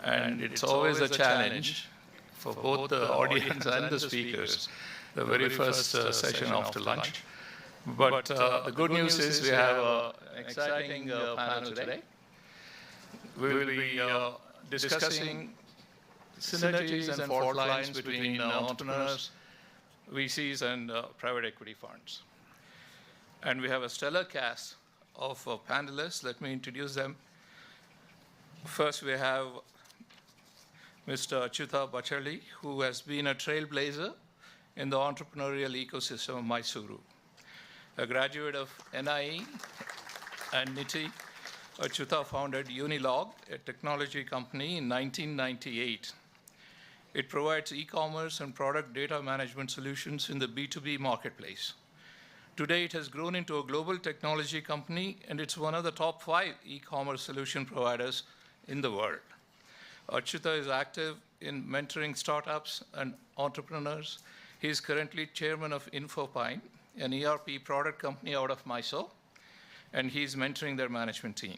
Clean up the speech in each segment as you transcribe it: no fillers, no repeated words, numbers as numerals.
And it's always a challenge for both the audience and the speakers, the very first session after lunch. But the good news is we have an exciting panel today. We will be discussing synergies and fault lines between entrepreneurs, VCs, and private equity funds. And we have a stellar cast of panelists. Let me introduce them. First, we have Mr. Achyuta Bacharli, who has been a trailblazer in the entrepreneurial ecosystem of Mysuru. A graduate of NIE and NITI, Achyuta founded Unilog, a technology company, in 1998. It provides e-commerce and product data management solutions in the B2B marketplace. Today, it has grown into a global technology company, and it's one of the top 5 e-commerce solution providers in the world. Achyuta is active in mentoring startups and entrepreneurs. He is currently chairman of Infopine, an ERP product company out of Mysore, and he's mentoring their management team.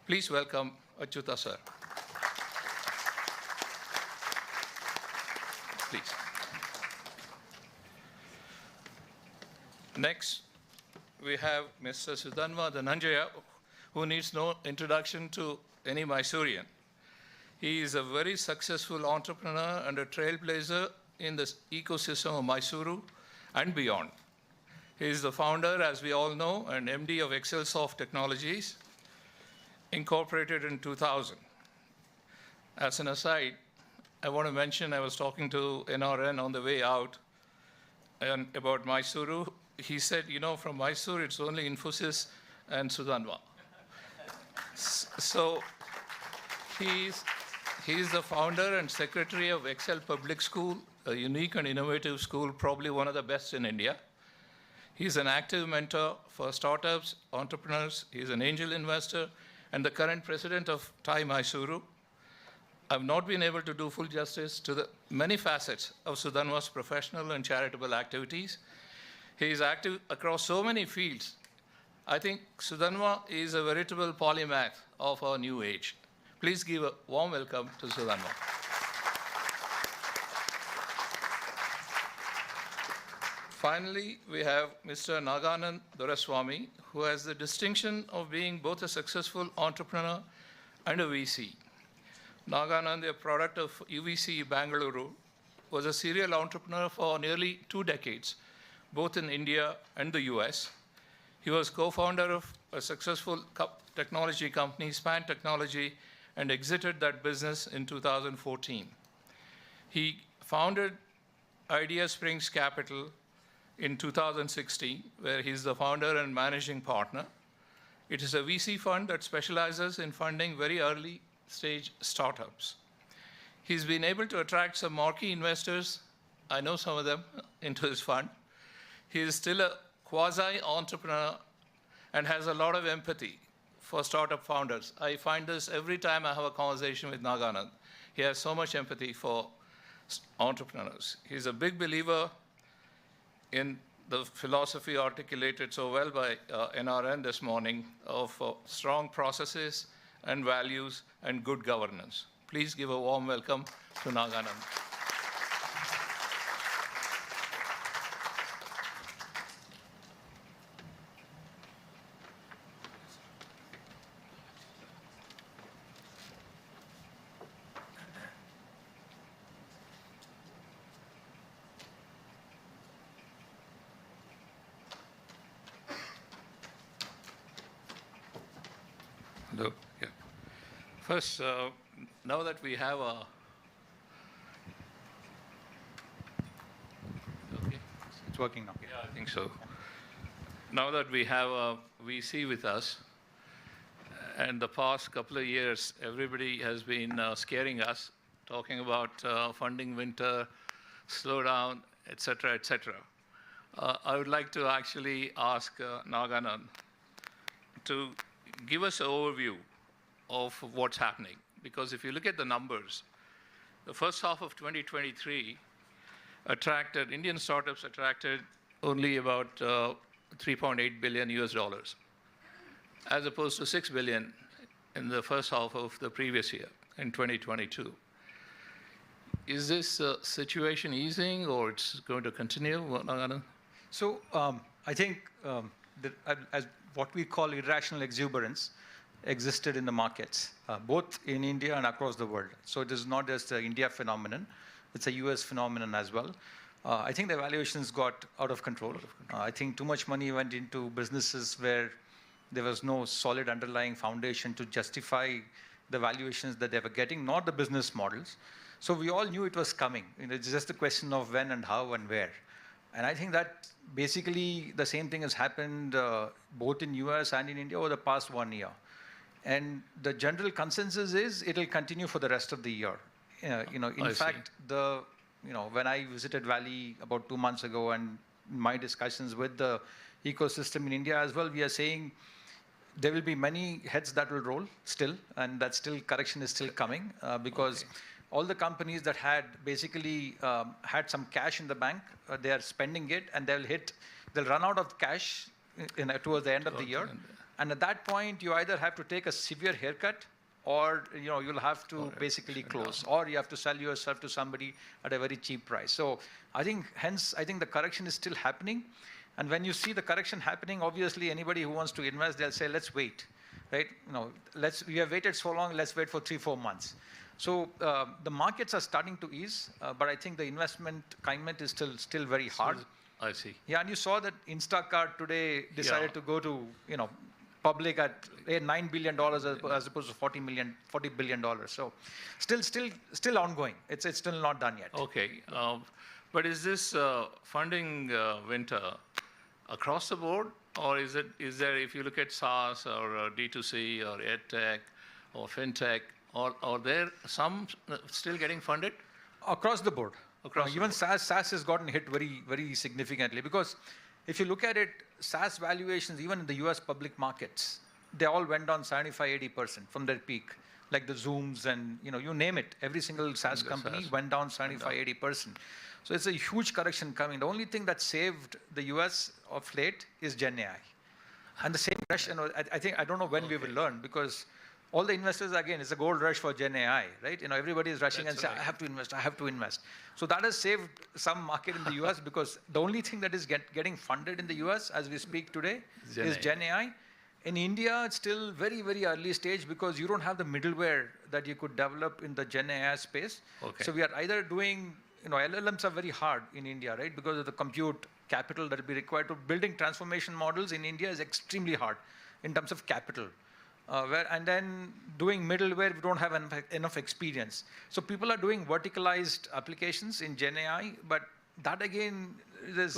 Please welcome Achyuta, sir. Please. Next, we have Mr. Sudhanva Dhananjaya, who needs no introduction to any Mysorean. He is a very successful entrepreneur and a trailblazer in the ecosystem of Mysuru and beyond. He is the founder, as we all know, and MD of Excelsoft Technologies, incorporated in 2000. As an aside, I want to mention I was talking to NRN on the way out and about Mysuru. He said, you know, from Mysuru, it's only Infosys and Sudhanva. So he's the founder and secretary of Excel Public School, a unique and innovative school, probably one of the best in India. He's an active mentor for startups, entrepreneurs. He's an angel investor and the current president of TiE Mysuru. I've not been able to do full justice to the many facets of Sudhanva's professional and charitable activities. He is active across so many fields. I think Sudhanva is a veritable polymath of our new age. Please give a warm welcome to Sudhanva. Finally, we have Mr. Naganand Doraswamy, who has the distinction of being both a successful entrepreneur and a VC. Naganand, a product of UVC Bangalore, was a serial entrepreneur for nearly 2 decades, both in India and the US. He was co-founder of a successful technology company, Span Technology, and exited that business in 2014. He founded Idea Springs Capital in 2016, where he's the founder and managing partner. It is a VC fund that specializes in funding very early stage startups. He's been able to attract some marquee investors, I know some of them, into his fund. He is still a quasi-entrepreneur and has a lot of empathy for startup founders. I find this every time I have a conversation with Naganand. He has so much empathy for entrepreneurs. He's a big believer in the philosophy articulated so well by NRN this morning of strong processes and values and good governance. Please give a warm welcome to Naganand. Hello. Yeah. First, now that we have a okay, it's working now. Yeah, I think so. Now that we have a VC with us, and the past couple of years, everybody has been scaring us, talking about funding winter, slowdown, et cetera, et cetera. I would like to actually ask Naganand to give us an overview of what's happening. Because if you look at the numbers, the first half of 2023 Indian startups attracted only about $3.8 billion US dollars, as opposed to $6 billion in the first half of the previous year. in 2022. Is this situation easing or it's going to continue? So I think that as what we call irrational exuberance existed in the markets, both in India and across the world. So it is not just an India phenomenon, it's a US phenomenon as well. I think the valuations got out of control. I think too much money went into businesses where there was no solid underlying foundation to justify the valuations that they were getting, not the business models. So we all knew it was coming. It's just a question of when and how and where. And I think that basically the same thing has happened both in US and in India over the past 1 year. And the general consensus is it will continue for the rest of the year. In fact, when I visited Valley about 2 months ago and my discussions with the ecosystem in India as well, we are saying there will be many heads that will roll still, and that still correction is still coming because all the companies that had basically had some cash in the bank, they are spending it, and they'll run out of cash towards the end of the year. And at that point, you either have to take a severe haircut, or you'll have to basically close, or you have to sell yourself to somebody at a very cheap price. So I think the correction is still happening. And when you see the correction happening, obviously anybody who wants to invest, they'll say, let's wait, right? We have waited so long, let's wait for 3-4 months. So the markets are starting to ease, but I think the investment climate is still very hard. I see. Yeah, and you saw that Instacart today decided to go to public at $9 billion as opposed to $40 billion. So still ongoing. It's still not done yet. Okay, but is this funding winter across the board, or is there, if you look at SaaS or D2C or EdTech or FinTech, are there some still getting funded? Across the board. Even SaaS has gotten hit very, very significantly, because if you look at it, SaaS valuations, even in the US public markets, they all went down 75-80% from their peak, like the Zooms and you name it. Every single SaaS company went down 75-80%. So it's a huge correction coming. The only thing that saved the US of late is Gen AI. And the same rush, I don't know when we will learn, because all the investors, again, it's a gold rush for Gen AI, right? Everybody is rushing and saying, I have to invest. So that has saved some market in the US, because the only thing that is getting funded in the US as we speak today is Gen AI. In India, it's still very, very early stage, because you don't have the middleware that you could develop in the Gen AI space. So we are either doing, LLMs are very hard in India, right? Because of the compute capital that will be required to building transformation models in India is extremely hard in terms of capital. And then doing middleware, we don't have enough experience. So people are doing verticalized applications in Gen AI, but that again, there's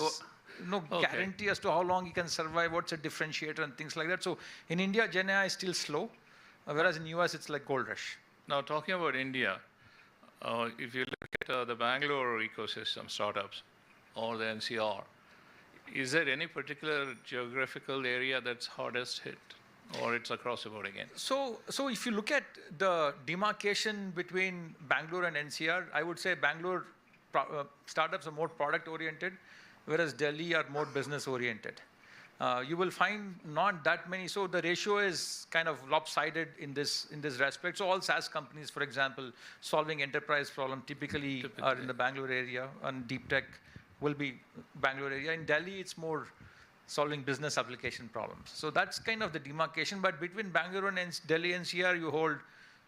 no guarantee as to how long you can survive, what's a differentiator and things like that. So in India, Gen AI is still slow, whereas in US, it's like gold rush. Now, talking about India, if you look at the Bangalore ecosystem startups or the NCR, is there any particular geographical area that's hardest hit? Or it's across the board again? So if you look at the demarcation between Bangalore and NCR, I would say Bangalore startups are more product-oriented, whereas Delhi are more business-oriented. You will find not that many. So the ratio is kind of lopsided in this respect. So all SaaS companies, for example, solving enterprise problem typically are in the Bangalore area, and deep tech will be Bangalore area. In Delhi, it's more solving business application problems. So that's kind of the demarcation. But between Bangalore and Delhi NCR, you hold,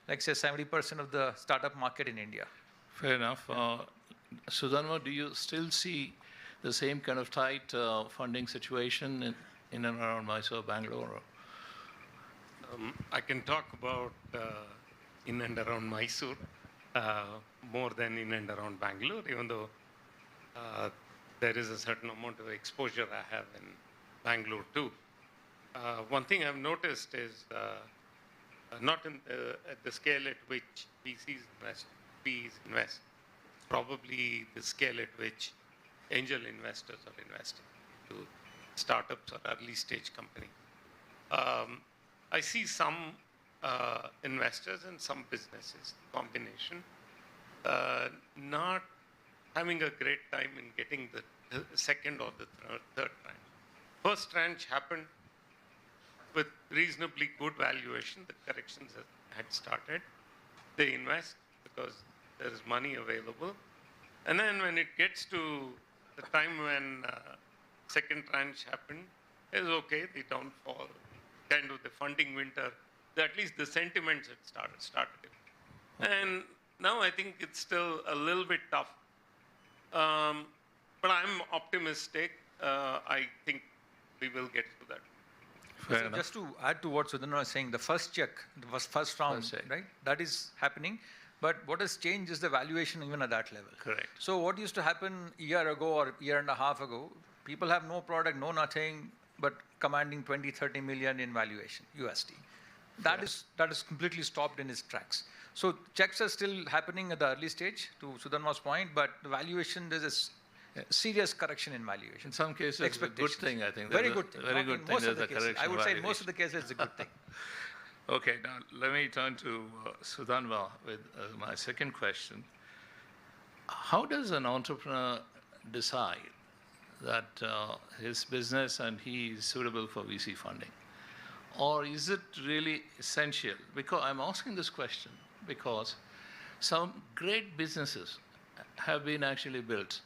like say, 70% of the startup market in India. Fair enough. Sudhanva, do you still see the same kind of tight funding situation in and around Mysore, Bangalore? I can talk about in and around Mysore more than in and around Bangalore, even though there is a certain amount of exposure I have in Bangalore too. One thing I've noticed is not at the scale at which VCs invest, probably the scale at which angel investors are investing to startups or early stage company. I see some investors and some businesses, combination, not having a great time in getting the second or the third tranche. First tranche happened with reasonably good valuation. The corrections had started. they invest because there is money available. And then when it gets to the time when second tranche happened, it's okay, the downfall, kind of the funding winter, at least the sentiments had started. Okay. And now I think it's still a little bit tough. But I'm optimistic. I think we will get to that. So just to add to what Sudhan was saying, the first check, the first round, right? That is happening. But what has changed is the valuation even at that level. Correct. So what used to happen a year ago or a year and a half ago, people have no product, no nothing, but commanding 20, 30 million in valuation, USD. That is completely stopped in its tracks. So checks are still happening at the early stage, to Sudhan's point, but the valuation, there's a serious correction in valuation. In some cases, it's a good thing, I think. Very good thing. Very good thing. Most of the cases. I would say in most of the cases, it's a good thing. Okay, now let me turn to Sudhanva with my second question. How does an entrepreneur decide that his business and he is suitable for VC funding? Or is it really essential? Because I'm asking this question because some great businesses have been actually built,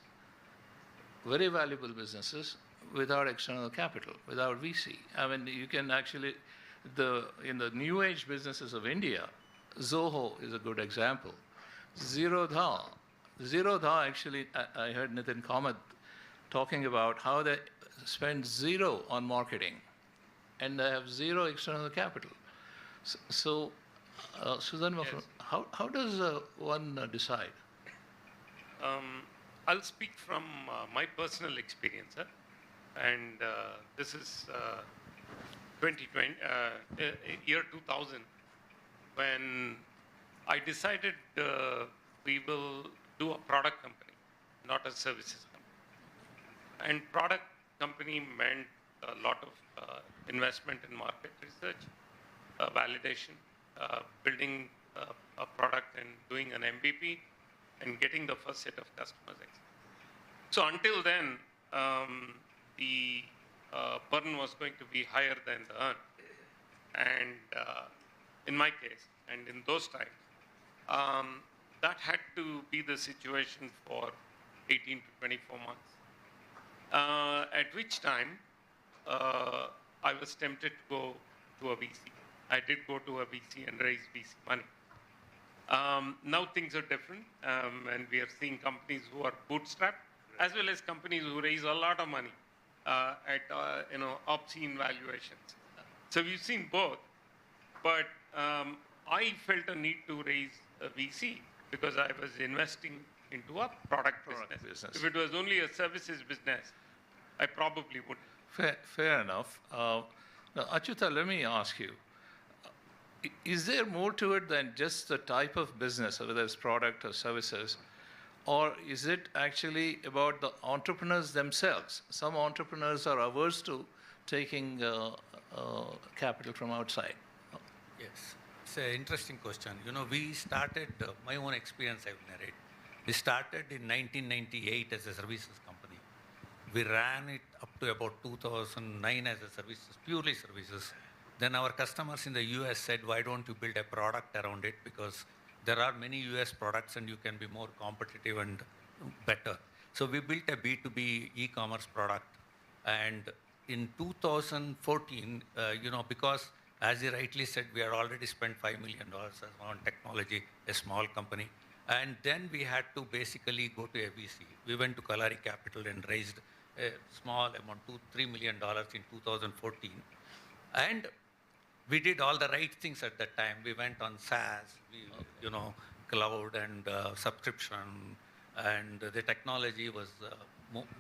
very valuable businesses, without external capital, without VC. I mean, you can actually, in the new age businesses of India, Zoho is a good example. Zero Dha actually, I heard Nitin Kamath talking about how they spend zero on marketing and they have zero external capital. So Sudhan, yes. How does one decide? I'll speak from my personal experience, and this is 2020, year 2000, when I decided we will do a product company, not a services company. And product company meant a lot of investment in market research, validation, building a product and doing an MVP, and getting the first set of customers. So until then, the burn was going to be higher than the earn. And in my case, and in those times, that had to be the situation for 18 to 24 months. At which time, I was tempted to go to a VC. I did go to a VC and raise VC money. Now things are different, and we are seeing companies who are bootstrapped, as well as companies who raise a lot of money at obscene valuations. So we've seen both, but I felt a need to raise a VC because I was investing into a product business. If it was only a services business, I probably wouldn't. Fair enough. Now, Achyuta, let me ask you, is there more to it than just the type of business, whether it's product or services, or is it actually about the entrepreneurs themselves? Some entrepreneurs are averse to taking capital from outside. Yes, it's an interesting question. We started, my own experience I will narrate. We started in 1998 as a services company. We ran it up to about 2009 as a services, purely services. Then our customers in the US said, why don't you build a product around it? Because there are many US products and you can be more competitive and better. So we built a B2B e-commerce product. And in 2014, because as you rightly said, we had already spent $5 million on technology, a small company. And then we had to basically go to a VC. We went to Kalari Capital and raised a small amount, $3 million in 2014. And we did all the right things at that time. We went on SaaS, cloud and subscription, and the technology was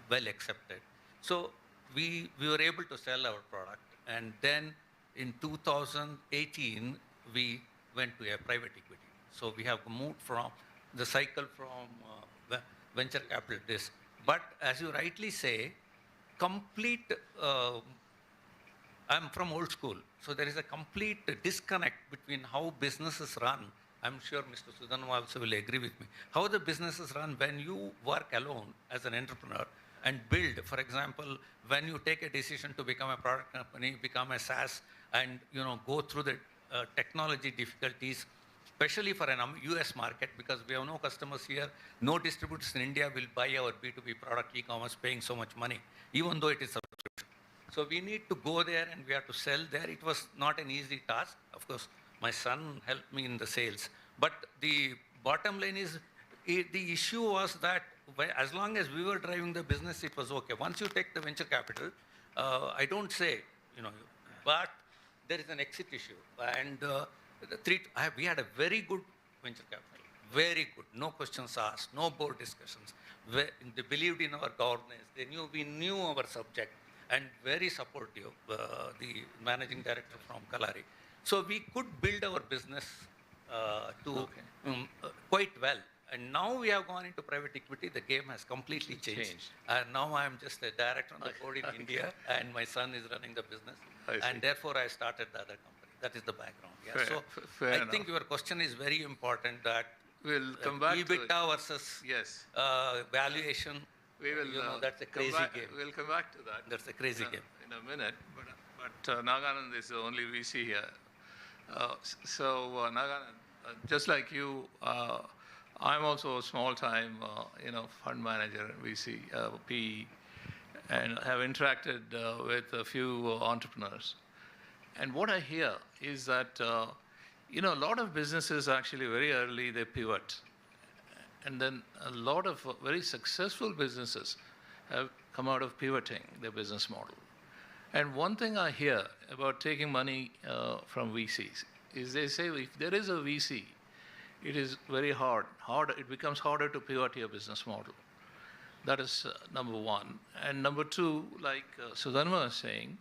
well accepted. So we were able to sell our product. And then in 2018, we went to a private equity. So we have moved from the cycle from venture capital this. But as you rightly say, complete, I'm from old school. So there is a complete disconnect between how businesses run. I'm sure Mr. Sudhan also will agree with me. How the businesses run when you work alone as an entrepreneur and build. For example, when you take a decision to become a product company, become a SaaS, and go through the technology difficulties, especially for an US market, because we have no customers here, no distributors in India will buy our B2B product e-commerce paying so much money, even though it is subscription. So we need to go there and we have to sell there. It was not an easy task. Of course, my son helped me in the sales. But the bottom line is, the issue was that as long as we were driving the business, it was okay. Once you take the venture capital, I don't say, but there is an exit issue. And we had a very good venture capital, very good, no questions asked, no board discussions. They believed in our governance. We knew our subject, and very supportive, the managing director from Kalari. So we could build our business quite well. And now we have gone into private equity. The game has completely changed. And now I'm just a director on the board in India, and my son is running the business. And therefore, I started the other company. That is the background. Yeah. Fair I enough. think your question is very important, that We'll come back to EBITDA versus valuation. We will. That's a crazy game. We'll come back to that. That's a crazy game. In a minute. But Naganand is the only VC here. Naganand, just like you, I'm also a small-time, fund manager, VC, PE, and have interacted with a few entrepreneurs. And what I hear is that, a lot of businesses actually very early, they pivot. And then a lot of very successful businesses have come out of pivoting their business model. And one thing I hear about taking money from VCs is they say if there is a VC, it is very hard. It becomes harder to pivot your business model. That is number one. And number two, like Sudhanma was saying,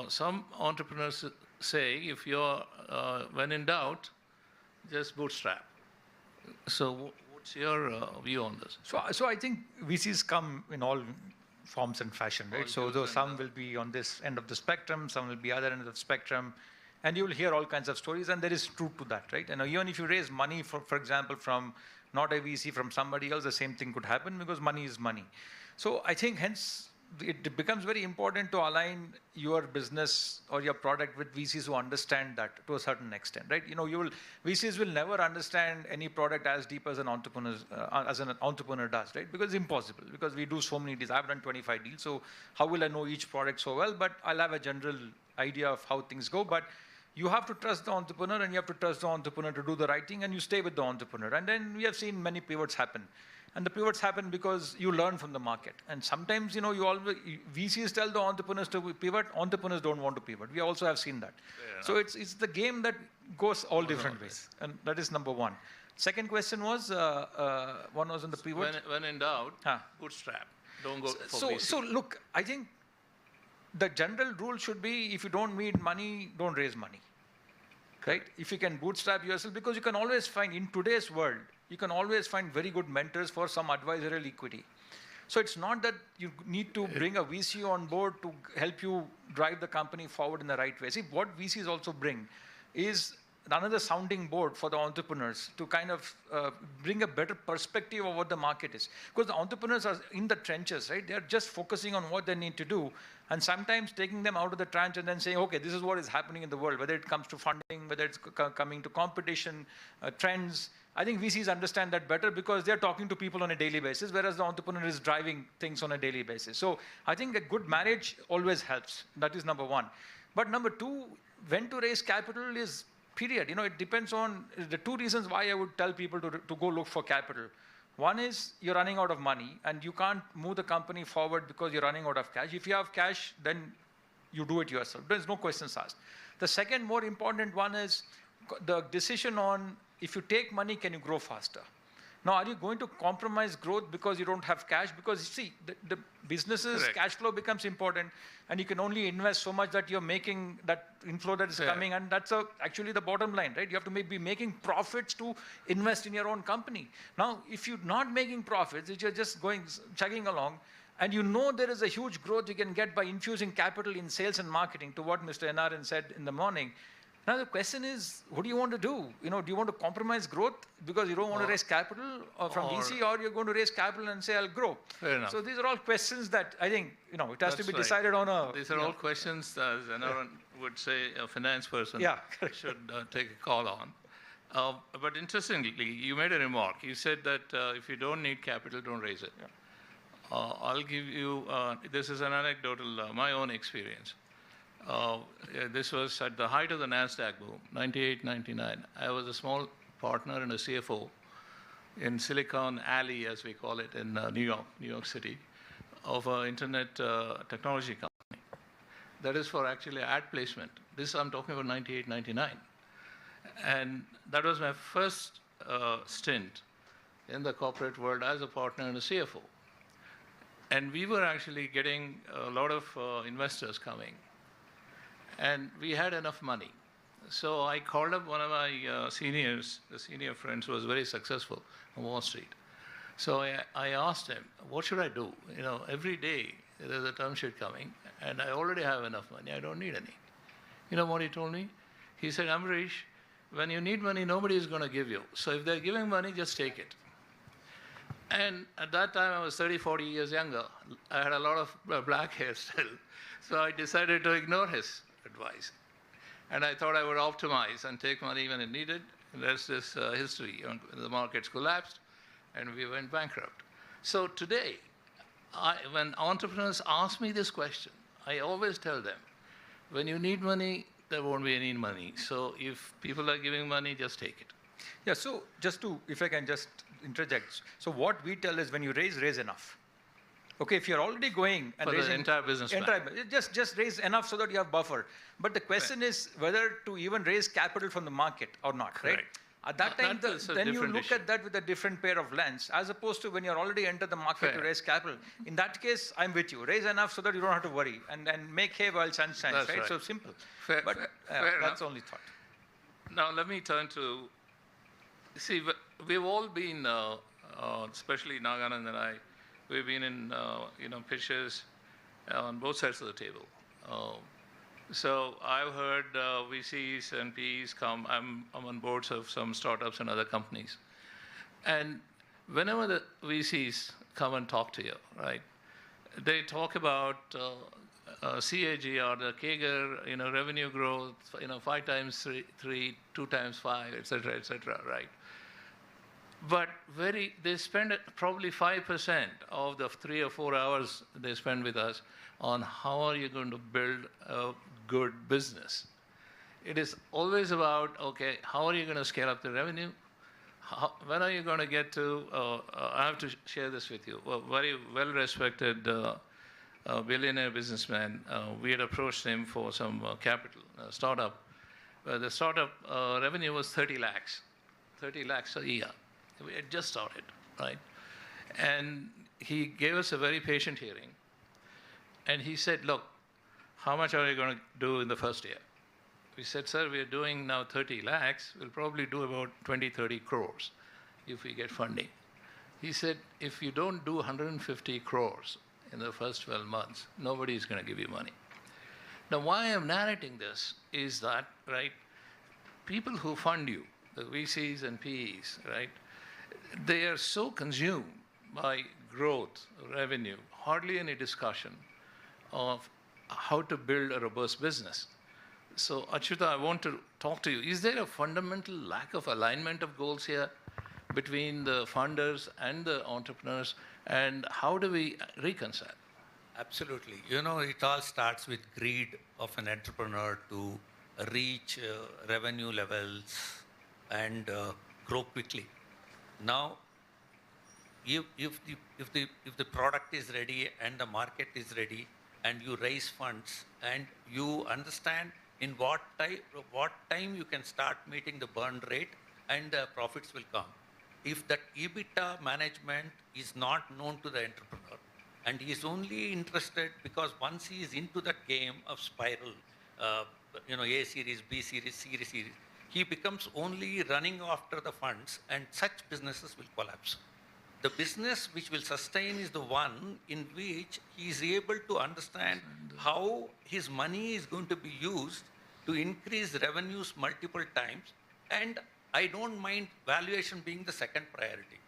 some entrepreneurs say if you're, when in doubt, just bootstrap. So what's your view on this? So I think VCs come in all forms and fashion, right? So though some will be on this end of the spectrum, some will be other end of the spectrum, and you will hear all kinds of stories, and there is truth to that, right? And even if you raise money, for example, from not a VC, from somebody else, the same thing could happen because money is money. So I think hence it becomes very important to align your business or your product with VCs who understand that to a certain extent, right? VCs will never understand any product as deep as an entrepreneur does, right? Because it's impossible, because we do so many deals. I've done 25 deals, so how will I know each product so well? But I'll have a general idea of how things go. But you have to trust the entrepreneur, and you have to trust the entrepreneur to do the right thing, and you stay with the entrepreneur. And then we have seen many pivots happen. And the pivots happen because you learn from the market. And sometimes, VCs tell the entrepreneurs to pivot, entrepreneurs don't want to pivot. We also have seen that. So it's the game that goes all different ways. And that is number one. Second question was, one was on the pivot. When in doubt, bootstrap. Don't go for VC. So look, I think the general rule should be, if you don't need money, don't raise money. Right? If you can bootstrap yourself, because you can always find, in today's world, you can always find very good mentors for some advisorial equity. So it's not that you need to bring a VC on board to help you drive the company forward in the right way. See, what VCs also bring is another sounding board for the entrepreneurs to kind of bring a better perspective of what the market is. Because the entrepreneurs are in the trenches, right? They're just focusing on what they need to do, and sometimes taking them out of the trench and then saying, okay, this is what is happening in the world, whether it comes to funding, whether it's coming to competition, trends. I think VCs understand that better because they're talking to people on a daily basis, whereas the entrepreneur is driving things on a daily basis. So I think a good marriage always helps. That is number one. But number two, when to raise capital is period. It depends on the two reasons why I would tell people to go look for capital. One is you're running out of money and you can't move the company forward because you're running out of cash. If you have cash, then you do it yourself. There's no questions asked. The second more important one is the decision on, if you take money, can you grow faster? Now, are you going to compromise growth because you don't have cash? Because you see, the business's cash flow becomes important, and you can only invest so much that you're making that inflow that is coming, and that's actually the bottom line, right? You have to be making profits to invest in your own company. Now, if you're not making profits, if you're just chugging along, and there is a huge growth you can get by infusing capital in sales and marketing, to what Mr. Narayan said in the morning. Now the question is, what do you want to do? Do you want to compromise growth because you don't want to raise capital from VC, or you're going to raise capital and say, I'll grow? Fair enough. So these are all questions that I think, it has to be decided on a... These are all questions, as Narayan would say, a finance person should take a call on. But interestingly, you made a remark. You said that if you don't need capital, don't raise it. Yeah. I'll give you, this is an anecdotal, my own experience. This was at the height of the NASDAQ boom, 98, 99. I was a small partner and a CFO in Silicon Alley, as we call it, in New York City, of an internet technology company. That is for actually ad placement. This I'm talking about 98, 99. And that was my first stint in the corporate world as a partner and a CFO. And we were actually getting a lot of investors coming. And we had enough money. So I called up one of my seniors, the senior friends who was very successful on Wall Street. So I asked him, what should I do? You know, every day there's a term sheet coming, and I already have enough money. I don't need any. You know what he told me? He said, Amrish, when you need money, nobody is going to give you. So if they're giving money, just take it. And at that time, I was 30, 40 years younger. I had a lot of black hair still. So I decided to ignore his advice. And I thought I would optimize and take money when it needed. And that's this history. The markets collapsed, and we went bankrupt. So today, when entrepreneurs ask me this question, I always tell them, when you need money, there won't be any money. So if people are giving money, just take it. Yeah, so just to, if I can just interject. So what we tell is when you raise enough. Okay, if you're already going and For raising the entire business plan. Just raise enough so that you have buffer. But the question is whether to even raise capital from the market or not, right? Correct. At that time, then you look issue. at that with a different pair of lens, as opposed to when you're already entered the market to raise capital. In that case, I'm with you. Raise enough so that you don't have to worry, and make hay while sun shines, That's right? right. So simple. Fair That's enough. only thought. Now let me turn to, see, we've all been, especially Naganand and I, we've been in pitches on both sides of the table. So I've heard VCs and PEs come. I'm on boards of some startups and other companies. And whenever the VCs come and talk to you, right, they talk about CAGR, the CAGR, revenue growth, 5 times 3, 2 times 5, et cetera, right? But they spend probably 5% of the 3 or 4 hours they spend with us on how are you going to build a good business. It is always about, okay, how are you going to scale up the revenue? When are you going to get to, I have to share this with you, a very well-respected billionaire businessman. We had approached him for some capital, startup. The startup revenue was 30 lakhs a year. We had just started, right? And he gave us a very patient hearing. And he said, look, how much are you going to do in the first year? We said, sir, we're doing now 30 lakhs. We'll probably do about 20, 30 crores if we get funding. He said, if you don't do 150 crores in the first 12 months, nobody's going to give you money. Now, why I'm narrating this is that, right, people who fund you, the VCs and PEs, right, they are so consumed by growth, revenue, hardly any discussion of how to build a robust business. So, Achyuta, I want to talk to you. Is there a fundamental lack of alignment of goals here between the funders and the entrepreneurs, and how do we reconcile? Absolutely. It all starts with greed of an entrepreneur to reach revenue levels and grow quickly. Now, if the product is ready and the market is ready, and you raise funds and you understand in what time you can start meeting the burn rate, and the profits will come. If that EBITDA management is not known to the entrepreneur, and he is only interested because once he is into that game of spiral, A series, B series, C series, he becomes only running after the funds, and such businesses will collapse. The business which will sustain is the one in which he is able to understand how his money is going to be used to increase revenues multiple times, and I don't mind valuation being the second priority.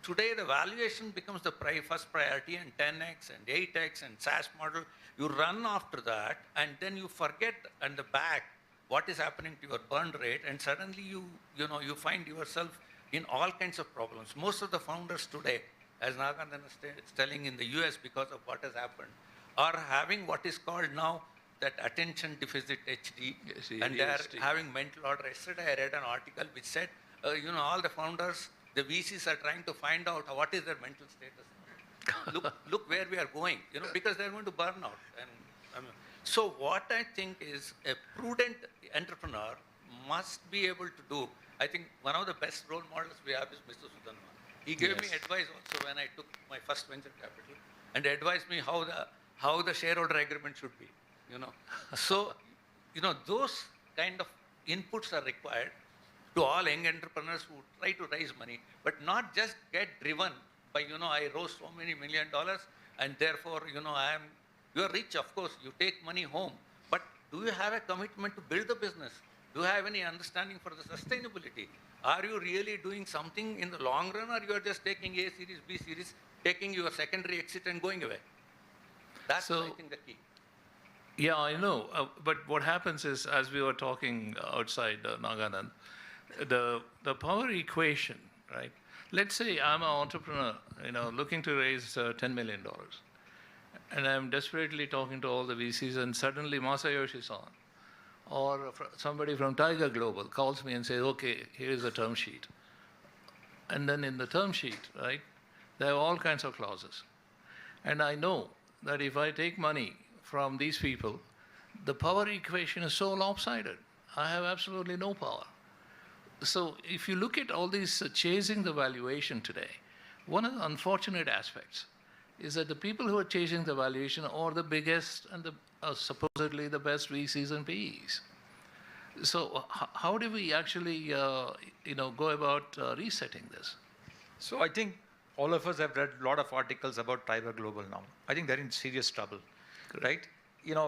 Today, the valuation becomes the first priority, and 10x and 8x and SaaS model, you run after that, and then you forget in the back what is happening to your burn rate, and suddenly you find yourself in all kinds of problems. Most of the founders today, as Nagandan is telling in the US because of what has happened, are having what is called now that attention deficit HD, Yes, and they are ADHD. having mental order. Yesterday I read an article which said, all the founders, the VCs are trying to find out what is their mental status. Look where we are going, because they're going to burn out. And so what I think is a prudent entrepreneur must be able to do. I think one of the best role models we have is Mr. Sudanma. He gave me advice also when I took my first venture capital, and advised me how the shareholder agreement should be. So, those kind of inputs are required to all young entrepreneurs who try to raise money, but not just get driven by, I rose so many $1 million, and therefore, you're rich, of course, you take money home, but do you have a commitment to build the business? Do you have any understanding for the sustainability? Are you really doing something in the long run, or you are just taking A series, B series, taking your secondary exit and going away? That's, I think, the key. Yeah, I know. But what happens is, as we were talking outside Nagaland, the power equation, right? Let's say I'm an entrepreneur, looking to raise $10 million. And I'm desperately talking to all the VCs, and suddenly Masayoshi-san or somebody from Tiger Global calls me and says, okay, here's a term sheet. And then in the term sheet, right, there are all kinds of clauses. And I know that if I take money from these people, the power equation is so lopsided. I have absolutely no power. So if you look at all these chasing the valuation today, one of the unfortunate aspects is that the people who are chasing the valuation are the biggest and supposedly the best VCs and PEs. So how do we actually, go about resetting this? So I think all of us have read a lot of articles about Tiger Global now. I think they're in serious trouble, right?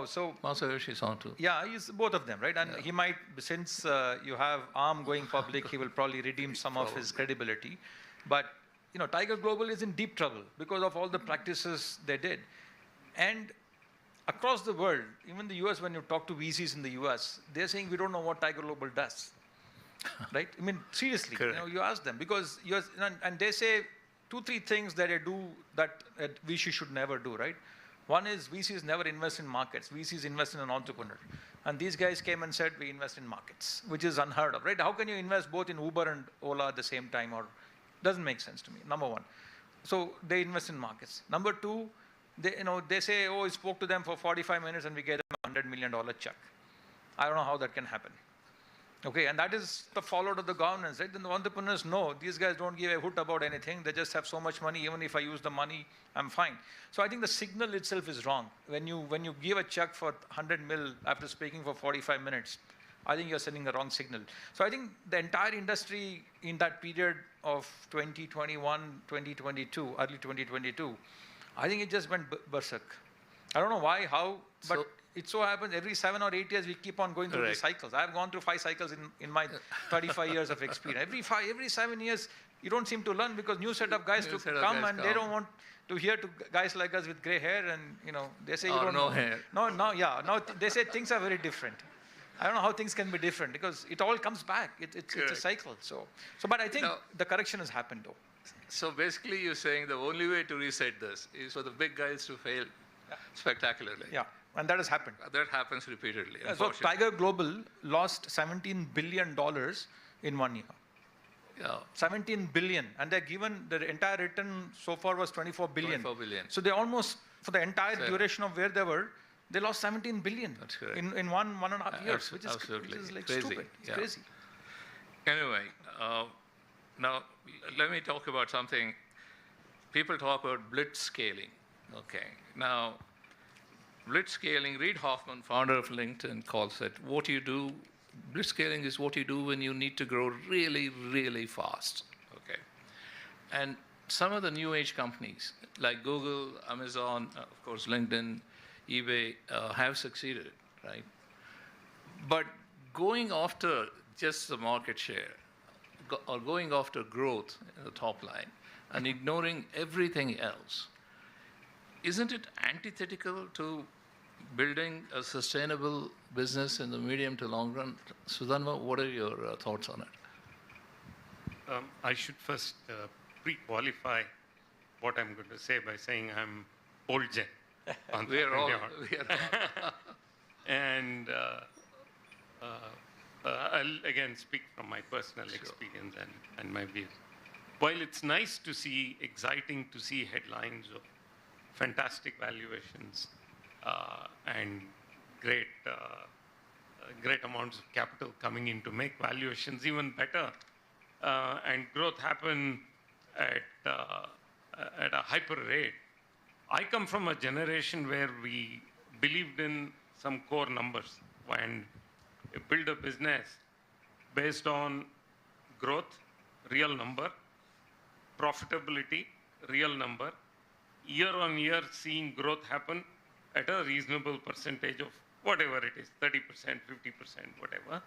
So Masayoshi-san too. yeah, he's both of them, right? And he might, since you have ARM going public, he will probably redeem some of his credibility. But Tiger Global is in deep trouble because of all the practices they did. And across the world, even the US, when you talk to VCs in the US, they're saying we don't know what Tiger Global does, right? I mean, seriously, you ask them because and they say 2-3 things that they do that VC should never do, right? One is VCs never invest in markets. VCs invest in an entrepreneur. And these guys came and said, we invest in markets, which is unheard of, right? How can you invest both in Uber and Ola at the same time? Or doesn't make sense to me, number one. So they invest in markets. Number two, they say, oh, we spoke to them for 45 minutes and we gave them a $100 million check. I don't know how that can happen. Okay, and that is the fallout of the governance, right? Then the entrepreneurs know these guys don't give a hoot about anything. They just have so much money. Even if I use the money, I'm fine. So I think the signal itself is wrong. When you give a check for 100 mil after speaking for 45 minutes, I think you're sending the wrong signal. So I think the entire industry in that period of 2021, 2022, early 2022, I think it just went berserk. I don't know why, how, but it so happens every 7 or 8 years we keep on going through these cycles. I've gone through 5 cycles in my 35 years of experience. Every 7 years, you don't seem to learn because new set of guys come and they don't want to hear to guys like us with gray hair and they say you don't know. Hair. No, they say things are very different. I don't know how things can be different because it all comes back. It's a cycle. But I think the correction has happened though. So basically you're saying the only way to reset this is for the big guys to fail spectacularly. Yeah, and that has happened. That happens repeatedly. So Tiger Global lost $17 billion in 1 year. Yeah. 17 billion, and they're given the entire return so far was 24 billion. 24 billion. So they almost, for the entire duration of where they were, they lost 17 billion in 1.5 years, which is like crazy. Stupid. It's crazy. Anyway, now let me talk about something. People talk about Blitz Scaling. Okay. Now, Blitz Scaling, Reid Hoffman, founder of LinkedIn, calls it what you do. Blitz Scaling is what you do when you need to grow really, really fast. Okay. And some of the new age companies like Google, Amazon, of course, LinkedIn, eBay have succeeded, right? But going after just the market share or going after growth in the top line and ignoring everything else, isn't it antithetical to building a sustainable business in the medium to long run. Sudhanva, what are your thoughts on it? I should first pre-qualify what I'm going to say by saying I'm old gen. We are all. And I'll again speak from my personal experience and my views. While it's nice to see, exciting to see headlines of fantastic valuations and great amounts of capital coming in to make valuations even better, and growth happen at a hyper rate. I come from a generation where we believed in some core numbers and build a business based on growth, real number, profitability, real number, year on year seeing growth happen at a reasonable percentage of whatever it is, 30%, 50%, whatever.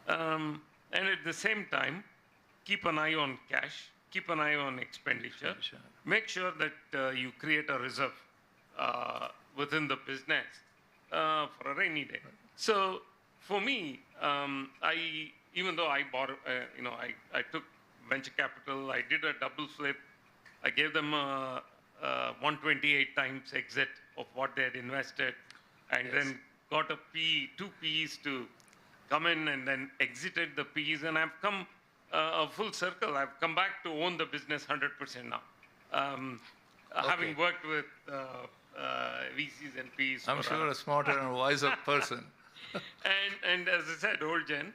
And at the same time, keep an eye on cash, keep an eye on expenditure, make sure that you create a reserve within the business for a rainy day. So for me, even though I borrowed, I took venture capital, I did a double flip, I gave them 128 times exit of what they had invested, and then got a PE, 2 PEs to come in and then exited the PEs, and I've come a full circle. I've come back to own the business 100% now. Having worked with VCs and PEs. I'm sure a smarter and wiser person. and as I said, old gen.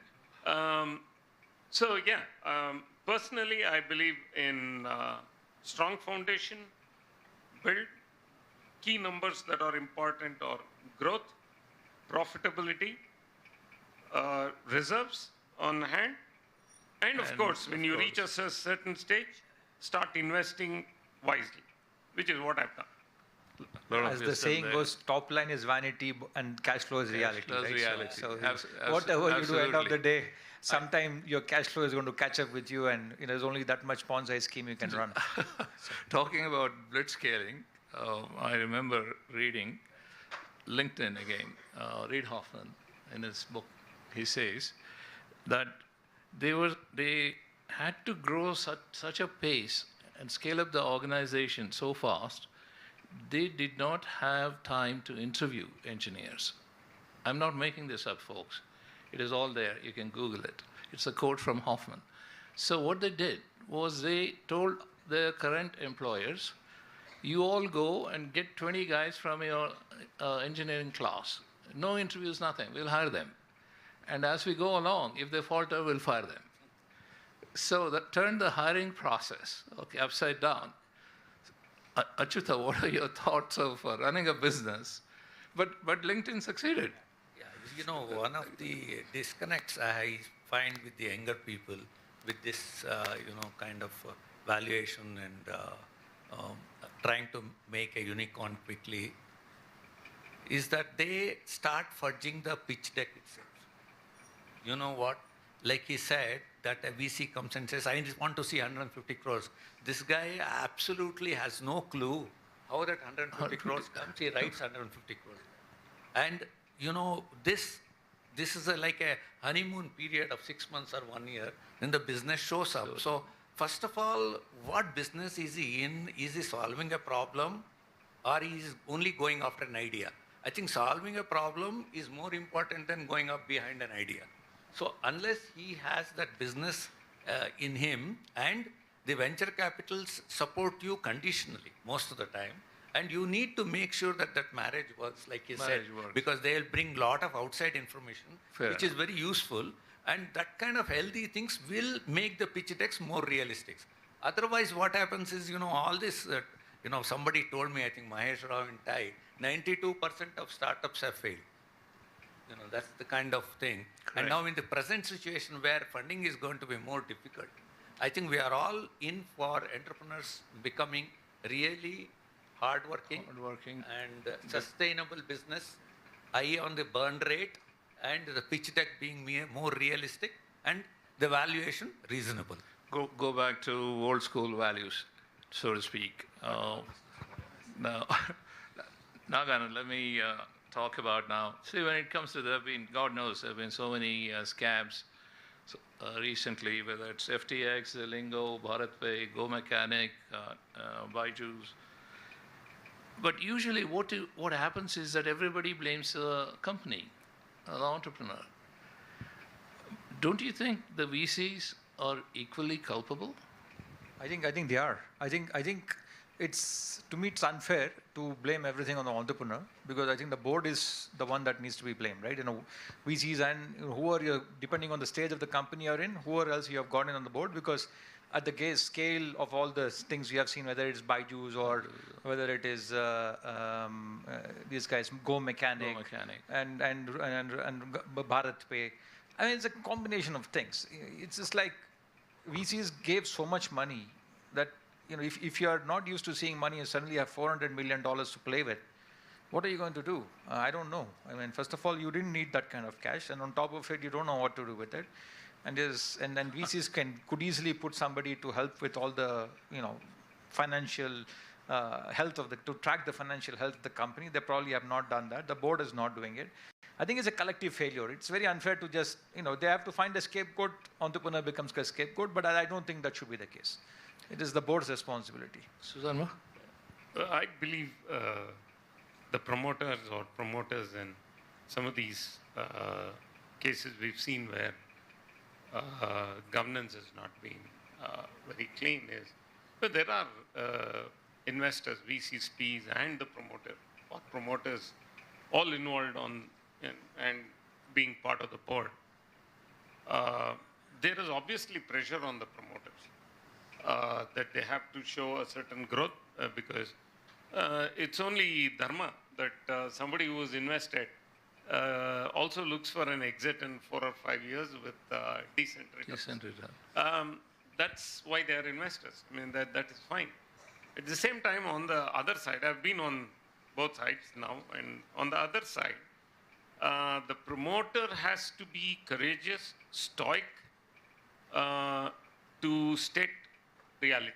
Personally, I believe in strong foundation, build, key numbers that are important are growth, profitability, reserves on hand, and of course, when you reach a certain stage, start investing wisely, which is what I've done. As the saying goes, top line is vanity and cash flow is reality. Right? So whatever you do, end of the day, sometime your cash flow is going to catch up with you, and there's only that much Ponzi scheme you can run. Talking about Blitz Scaling, I remember reading LinkedIn again, Reid Hoffman, in his book, he says that they had to grow such a pace and scale up the organization so fast, they did not have time to interview engineers. I'm not making this up, folks. It is all there. You can Google it. It's a quote from Hoffman. So what they did was they told their current employers, you all go and get 20 guys from your engineering class. No interviews, nothing. We'll hire them. And as we go along, if they falter, we'll fire them. So that turned the hiring process upside down. Achyuta, what are your thoughts of running a business? But LinkedIn succeeded. Yeah, one of the disconnects I find with the younger people with this, kind of valuation and trying to make a unicorn quickly is that they start fudging the pitch deck itself. You know what? Like he said, that a VC comes and says, I just want to see 150 crores. This guy absolutely has no clue how that 150 crores comes. He writes 150 crores. And, this is like a honeymoon period of 6 months or 1 year. Then the business shows up. So first of all, what business is he in? Is he solving a problem or is only going after an idea? I think solving a problem is more important than going up behind an idea. So unless he has that business in him, and the venture capitals support you conditionally most of the time, and you need to make sure that marriage works, like you said, because they'll bring a lot of outside information, which is very useful, and that kind of healthy things will make the pitch decks more realistic. Otherwise, what happens is, all this, somebody told me, I think Mahesh Rao in TAI, 92% of startups have failed. That's the kind of thing. Correct. And now in the present situation where funding is going to be more difficult, I think we are all in for entrepreneurs becoming really hardworking and sustainable business, eye on the burn rate, and the pitch deck being more realistic, and the valuation reasonable. Go back to old school values, so to speak. Now, Nagana, let me talk about now. See, when it comes to God knows, there have been so many scams recently, whether it's FTX, Lingo, BharatPay, Go Mechanic, Byju's. But usually what happens is that everybody blames the company, the entrepreneur. Don't you think the VCs are equally culpable? I think they are. I think to me it's unfair to blame everything on the entrepreneur, because I think the board is the one that needs to be blamed, right? VCs and who are you, depending on the stage of the company you're in, who else you have gotten on the board, because at the scale of all the things we have seen, whether it's Byju's or whether it is these guys, Go Mechanic, and BharatPay. I mean, it's a combination of things. It's just like VCs gave so much money that, if you are not used to seeing money and suddenly have $400 million to play with, what are you going to do? I don't know. I mean, first of all, you didn't need that kind of cash, and on top of it, you don't know what to do with it. And then VCs could easily put somebody to help with all the financial health to track the financial health of the company. They probably have not done that. The board is not doing it. I think it's a collective failure. It's very unfair to just, they have to find a scapegoat, entrepreneur becomes a scapegoat, but I don't think that should be the case. It is the board's responsibility. Susanma? I believe the promoters in some of these cases we've seen where governance has not been very clean but there are investors, VCs, Ps, and the promoters all involved and being part of the board. There is obviously pressure on the promoters that they have to show a certain growth because it's only dharma that somebody who is invested also looks for an exit in 4 or 5 years with decent return. That's why they are investors. I mean, that is fine. At the same time, on the other side, I've been on both sides now, and on the other side, the promoter has to be courageous, stoic, to state reality.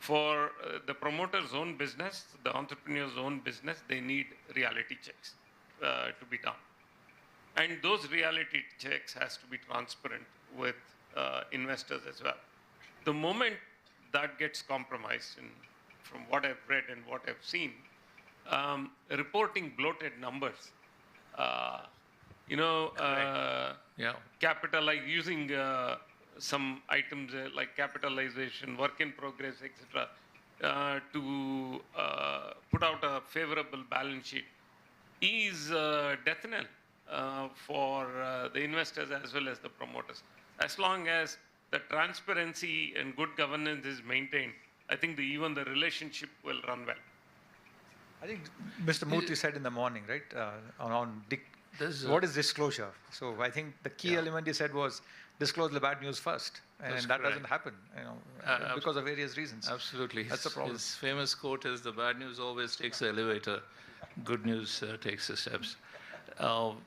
For the promoter's own business, the entrepreneur's own business, they need reality checks to be done. And those reality checks has to be transparent with investors as well. The moment that gets compromised, and from what I've read and what I've seen, reporting bloated numbers, using some items like capitalization, work in progress, etc., to put out a favorable balance sheet is death knell for the investors as well as the promoters. As long as the transparency and good governance is maintained, I think even the relationship will run well. I think Mr. Murthy said in the morning, right, what is disclosure? So I think the key element he said was disclose the bad news first, and that doesn't happen, because of various reasons. Absolutely. That's the problem. His famous quote is, "The bad news always takes the elevator, good news takes the steps." No,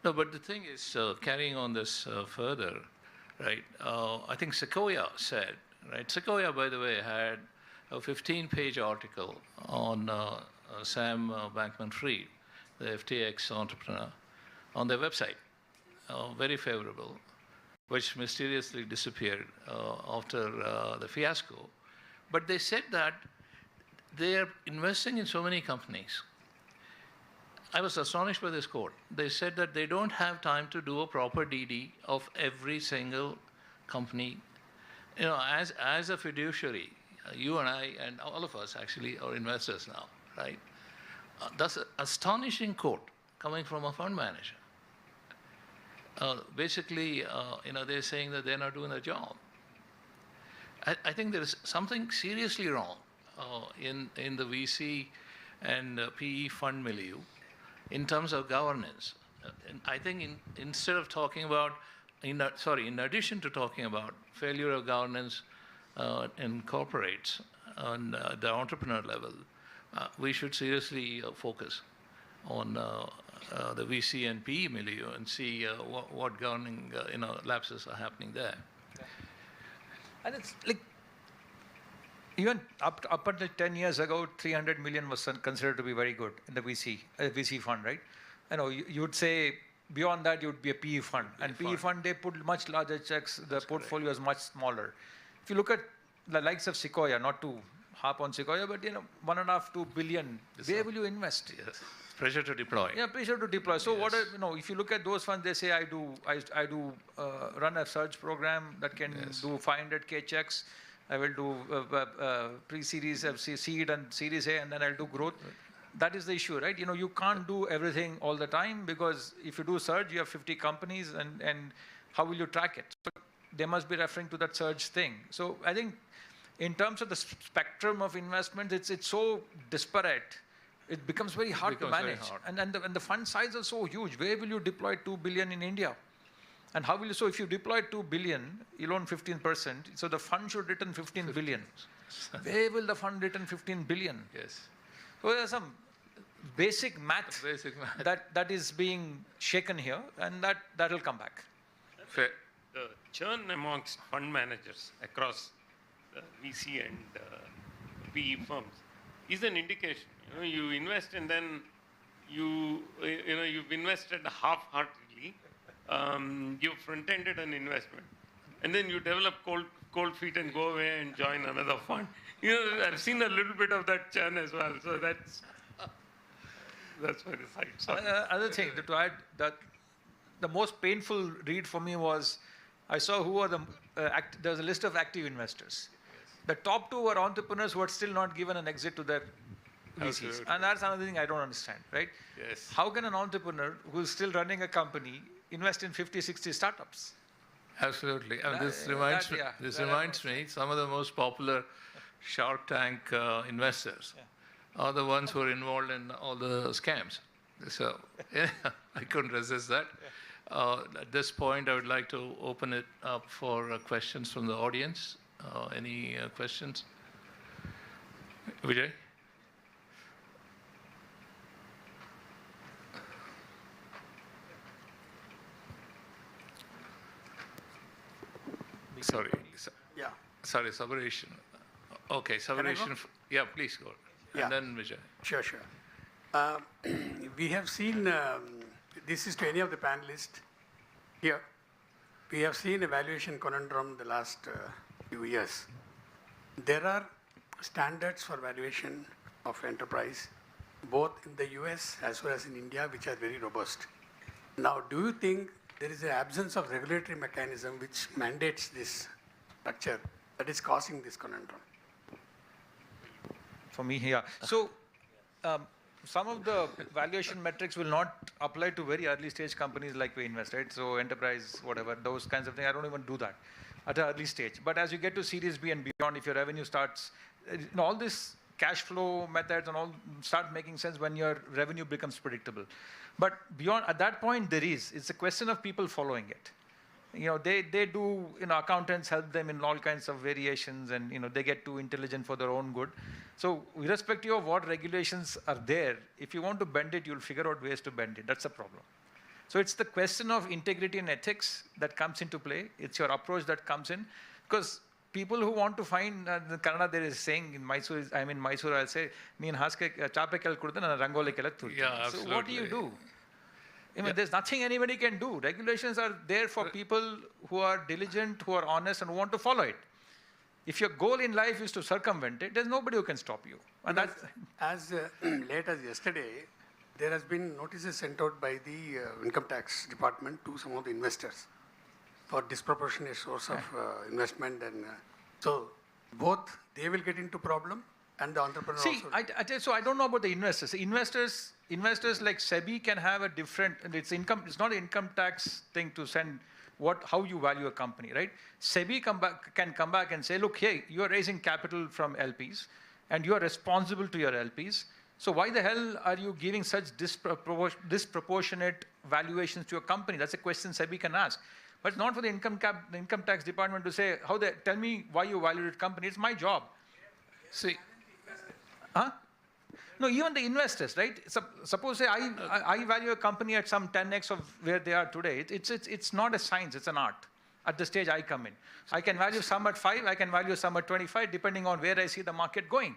but the thing is, carrying on this further, right? I think Sequoia said, right? Sequoia, by the way, had a 15-page article on Sam Bankman-Fried, the FTX entrepreneur, on their website, very favorable, which mysteriously disappeared after the fiasco. But they said that they are investing in so many companies. I was astonished by this quote. They said that they don't have time to do a proper DD of every single company. As a fiduciary, you and I and all of us actually are investors now, right? That's an astonishing quote coming from a fund manager. Basically, they're saying that they're not doing their job. I think there is something seriously wrong in the VC and PE fund milieu in terms of governance. And I think instead of talking about, in addition to talking about failure of governance in corporates on the entrepreneur level, we should seriously focus on the VC and PE milieu and see what governing lapses are happening there. And it's like, Even up until 10 years ago, 300 million was considered to be very good in the VC fund, right? You would say beyond that, you would be a PE fund. And PE fund, they put much larger checks. The portfolio is much smaller. If you look at the likes of Sequoia, not to harp on Sequoia, but 1.5, 2 billion, where will you invest? Yes. Pressure to deploy. Yeah, pressure to deploy. So what if you look at those funds, they say I do run a search program that can do 500K checks. I will do pre-series, seed and Series A, and then I'll do growth. That is the issue, right? You can't do everything all the time, because if you do surge, you have 50 companies, and how will you track it? So they must be referring to that surge thing. So I think in terms of the spectrum of investment, it's so disparate. It becomes very hard to manage. And the fund size is so huge. Where will you deploy 2 billion in India? And how will you, so if you deploy 2 billion, you'll own 15%, so the fund should return 15 billion. Where will the fund return 15 billion? Yes. So there's some basic math, that is being shaken here, and that'll come back. Fair. The churn amongst fund managers across VC and PE firms is an indication. You invest and then you've invested half-heartedly. You've front-ended an investment, and then you develop cold feet and go away and join another fund. I've seen a little bit of that churn as well. So that's my side. Other thing to add, that the most painful read for me was, I saw who are there's a list of active investors. The top 2 were entrepreneurs who had still not given an exit to their VCs. Absolutely. And that's another thing I don't understand, right? Yes. How can an entrepreneur who's still running a company invest in 50, 60 startups? Absolutely. This reminds me, some of the most popular Shark Tank investors are the ones who are involved in all the scams. So I couldn't resist that. At this point, I would like to open it up for questions from the audience. Any questions? Vijay? Sorry. Yeah. Sorry, Sabaration. Okay, Sabaration. Yeah, please go. Yeah. And then Vijay. Sure. We have seen, this is to any of the panelists here, we have seen a valuation conundrum the last few years. There are standards for valuation of enterprise, both in the US as well as in India, which are very robust. Now, do you think there is an absence of regulatory mechanism which mandates this structure that is causing this conundrum? For me, yeah. So some of the valuation metrics will not apply to very early stage companies like we invest, right? So enterprise, whatever, those kinds of things, I don't even do that at an early stage. But as you get to Series B and beyond, if your revenue starts, all this cash flow methods and all start making sense when your revenue becomes predictable. But beyond, at that point, it's a question of people following it. They do, accountants help them in all kinds of variations, and, they get too intelligent for their own good. So irrespective of what regulations are there, if you want to bend it, you'll figure out ways to bend it. That's the problem. So it's the question of integrity and ethics that comes into play. It's your approach that comes in. Because people who want to find, in Kannada there is saying, in Mysore, I'll say, neen haske chape kel kudde na rangoli kela turti. Yeah, absolutely. So what do you do? There's nothing anybody can do. Regulations are there for people who are diligent, who are honest, and who want to follow it. If your goal in life is to circumvent it, there's nobody who can stop you. And that's as late as yesterday, there has been notices sent out by the income tax department to some of the investors for disproportionate source of investment, and so both they will get into problem and the entrepreneur also. So I don't know about the investors. Investors like SEBI can have a different. It's not an income tax thing to send how you value a company, right? SEBI can come back and say, look, hey, you are raising capital from LPs, and you are responsible to your LPs. So why the hell are you giving such disproportionate valuations to your company? That's a question SEBI can ask. But it's not for the income tax department to say, tell me why you valued company. It's my job. See, No, even the investors, right? Suppose say I value a company at some 10x of where they are today. It's not a science, it's an art. at the stage I come in. I can value some at 5, I can value some at 25, depending on where I see the market going.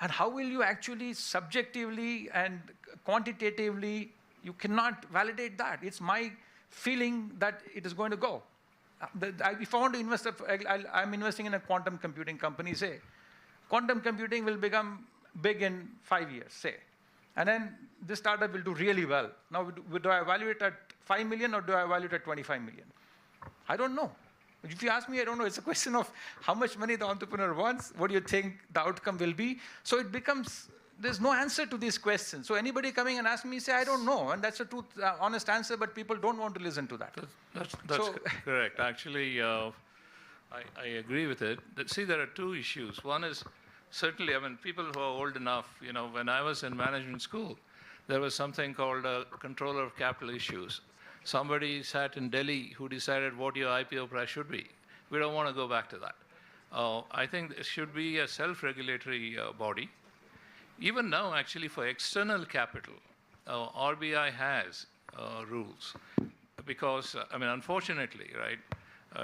And how will you actually subjectively and quantitatively, you cannot validate that. It's my feeling that it is going to go. If I want to invest, I'm investing in a quantum computing company, say. Quantum computing will become big in 5 years, say. And then this startup will do really well. Now, do I value it at 5 million or do I value it at 25 million? I don't know. If you ask me, I don't know. It's a question of how much money the entrepreneur wants, what do you think the outcome will be. So it becomes, there's no answer to these questions. So anybody coming and asking me, say, I don't know. And that's a truth, honest answer, but people don't want to listen to that. That's correct. Actually, I agree with it. See, there are two issues. One is, certainly, I mean, people who are old enough, when I was in management school, there was something called a controller of capital issues. Somebody sat in Delhi who decided what your IPO price should be. We don't want to go back to that. I think there should be a self-regulatory body. Even now, actually, for external capital, RBI has rules. Because, I mean, unfortunately, right,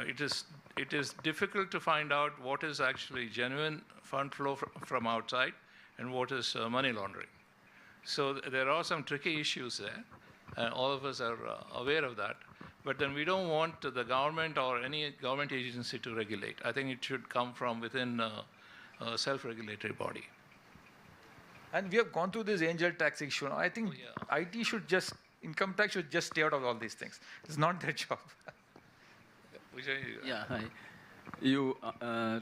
it is difficult to find out what is actually genuine fund flow from outside and what is money laundering. So there are some tricky issues there. All of us are aware of that. But then we don't want the government or any government agency to regulate. I think it should come from within a self-regulatory body. And we have gone through this angel tax issue. I think IT should just, income tax should just stay out of all these things. It's not their job. Yeah, hi. You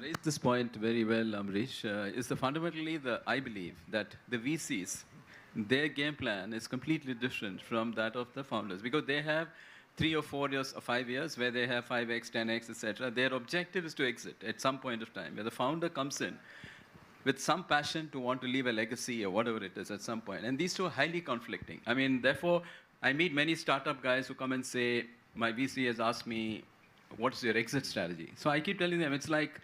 raised this point very well, Amrish. Fundamentally, I believe that the VCs, their game plan is completely different from that of the founders because they have 3 or 4 years or 5 years where they have 5x, 10x, etc. Their objective is to exit at some point of time, where the founder comes in with some passion to want to leave a legacy or whatever it is at some point. And these two are highly conflicting. I mean, therefore, I meet many startup guys who come and say, my VC has asked me, what's your exit strategy? So I keep telling them, it's like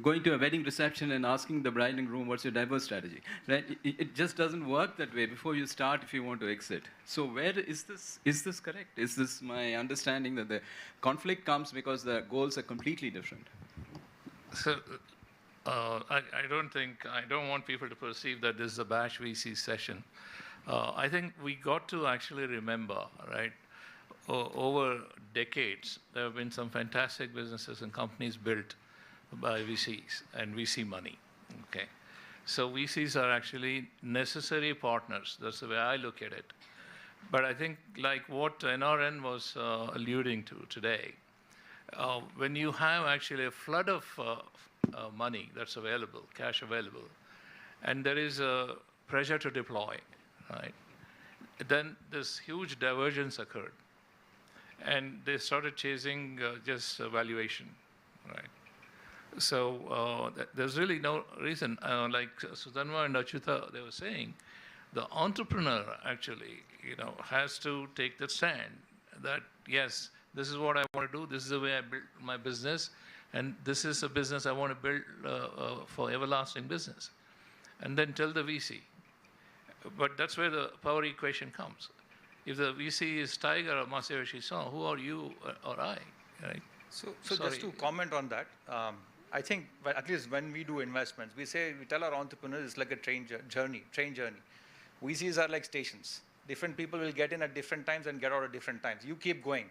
going to a wedding reception and asking the bride and groom, what's your divorce strategy? Right? It just doesn't work that way before you start if you want to exit. So where is this correct? Is this my understanding that the conflict comes because the goals are completely different? So I don't want people to perceive that this is a bash VC session. I think we got to actually remember, right? Over decades, there have been some fantastic businesses and companies built by VCs and VC money, okay? So VCs are actually necessary partners. That's the way I look at it. But I think like what NRN was alluding to today, when you have actually a flood of money that's available, cash available, and there is a pressure to deploy, right? Then this huge divergence occurred. And they started chasing just valuation, right? So there's really no reason. Like Sudhanva and Achyuta, they were saying, the entrepreneur actually, has to take the stand that, yes, this is what I want to do, this is the way I build my business, and this is a business I want to build for everlasting business. And then tell the VC. But that's where the power equation comes. If the VC is Tiger or Masayoshi Son, who are you or I, right? So just to comment on that, I think at least when we do investments, we tell our entrepreneurs it's like a train journey. VCs are like stations. Different people will get in at different times and get out at different times. You keep going.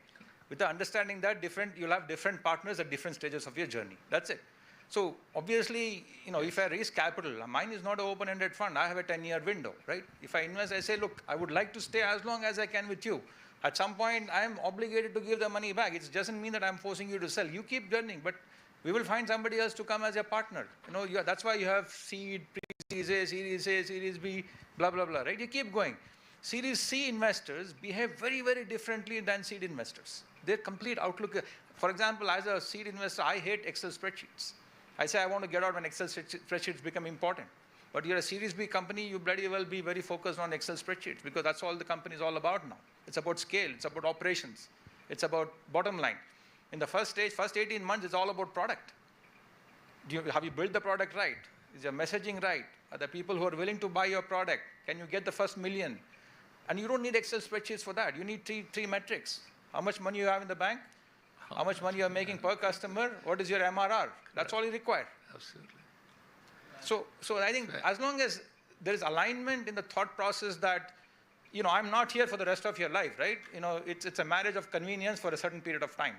With the understanding that you'll have different partners at different stages of your journey. That's it. So obviously, if I raise capital, mine is not an open-ended fund. I have a 10-year window, right? If I invest, I say, look, I would like to stay as long as I can with you. At some point, I am obligated to give the money back. It doesn't mean that I'm forcing you to sell. You keep journeying, but we will find somebody else to come as your partner. That's why you have seed, Series A, Series B, blah, blah, blah, right? You keep going. Series C investors behave very, very differently than seed investors. Their complete outlook. For example, as a seed investor, I hate Excel spreadsheets. I say I want to get out when Excel spreadsheets become important. But you're a Series B company, you bloody well be very focused on Excel spreadsheets because that's all the company is all about now. It's about scale, it's about operations, it's about bottom line. In the first stage, first 18 months, it's all about product. Have you built the product right? Is your messaging right? Are the people who are willing to buy your product? Can you get the first million? And you don't need Excel spreadsheets for that. You need three metrics. How much money you have in the bank, how much money you're making per customer, what is your MRR. That's all you require. Absolutely. So I think as long as there is alignment in the thought process that, I'm not here for the rest of your life, right? It's a marriage of convenience for a certain period of time.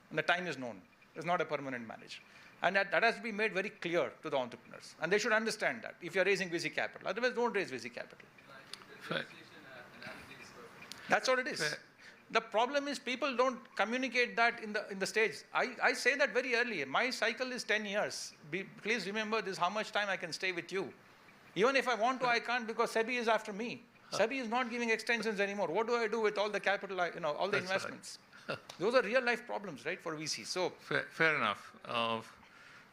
And the time is known. It's not a permanent marriage. And that has to be made very clear to the entrepreneurs. And they should understand that if you're raising VC capital. Otherwise, don't raise VC capital. Fair. That's what it is. Fair. The problem is people don't communicate that in the stage. I say that very early. My cycle is 10 years. Please remember this, how much time I can stay with you. Even if I want to, I can't because SEBI is after me. SEBI is not giving extensions anymore. What do I do with all the capital, all the investments? Right. Those are real life problems, right, for VC. So fair enough.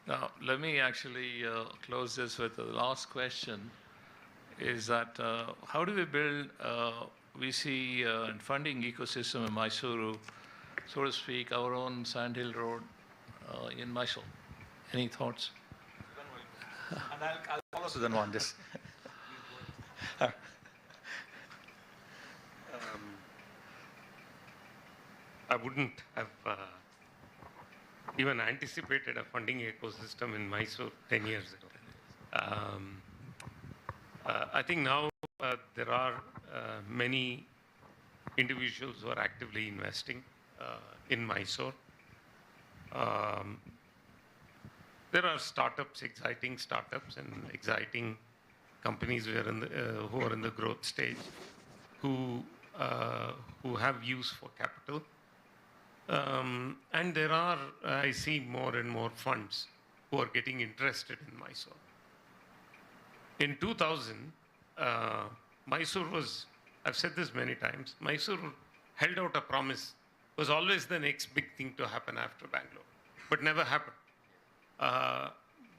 Now, let me actually close this with the last question, is that how do we build VC and funding ecosystem in Mysuru, so to speak, our own Sandhill Road in Mysore? Any thoughts? And I'll follow Sudan on this. I wouldn't have even anticipated a funding ecosystem in Mysore 10 years ago. I think now there are many individuals who are actively investing in Mysore. There are startups, exciting startups and exciting companies who are in the growth stage, who have use for capital. And there are, I see more and more funds who are getting interested in Mysore. In 2000, Mysore was, I've said this many times, Mysore held out a promise, was always the next big thing to happen after Bangalore, but never happened.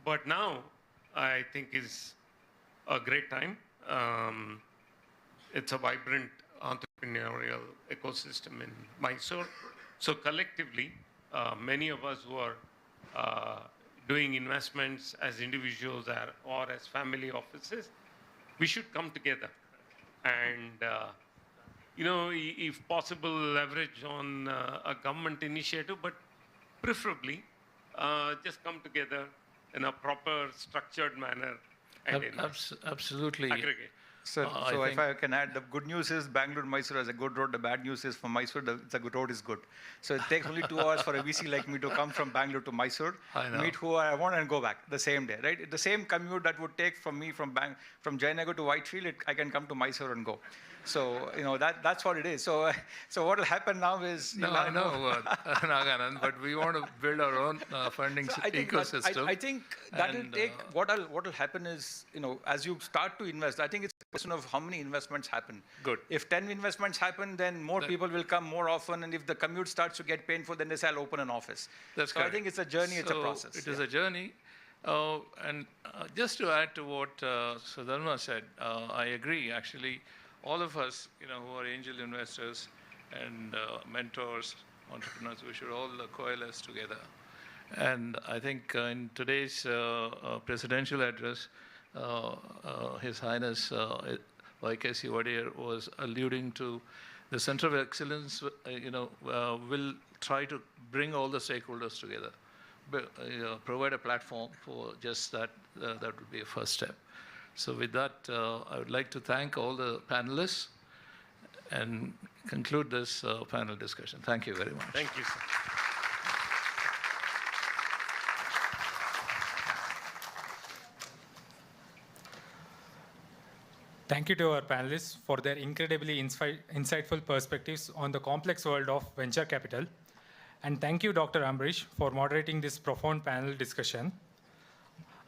But now, I think is a great time. It's a vibrant entrepreneurial ecosystem in Mysore. So collectively, many of us who are doing investments as individuals or as family offices, we should come together and, if possible, leverage on a government initiative, but preferably just come together in a proper, structured manner and Absolutely. aggregate. So if I can add, the good news is Bangalore to Mysore has a good road. The bad news is for Mysore, the road is good. So it takes only 2 hours for a VC like me to come from Bangalore to Mysore, meet who I want and go back the same day, right? The same commute that would take from me from Jayanagar to Whitefield, I can come to Mysore and go. So, that's what it is. So what will happen now is... I know, Naganan, but we want to build our own funding ecosystem. I think that will take... What will happen is, as you start to invest, I think it's a question of how many investments happen. Good. If 10 investments happen, then more people will come more often. And if the commute starts to get painful, then they say, I'll open an office. That's correct. I think it's a journey, it's a process. It is a journey. And just to add to what Sudharma said, I agree, actually. All of us, who are angel investors and mentors, entrepreneurs, we should all coalesce together. And I think in today's presidential address, His Highness YKC Wadir was alluding to the Center of Excellence, will try to bring all the stakeholders together, provide a platform for just that. That would be a first step. So with that, I would like to thank all the panelists and conclude this panel discussion. Thank you very much. Thank you, sir. Thank you to our panelists for their incredibly insightful perspectives on the complex world of venture capital. And thank you, Dr. Ambrish, for moderating this profound panel discussion.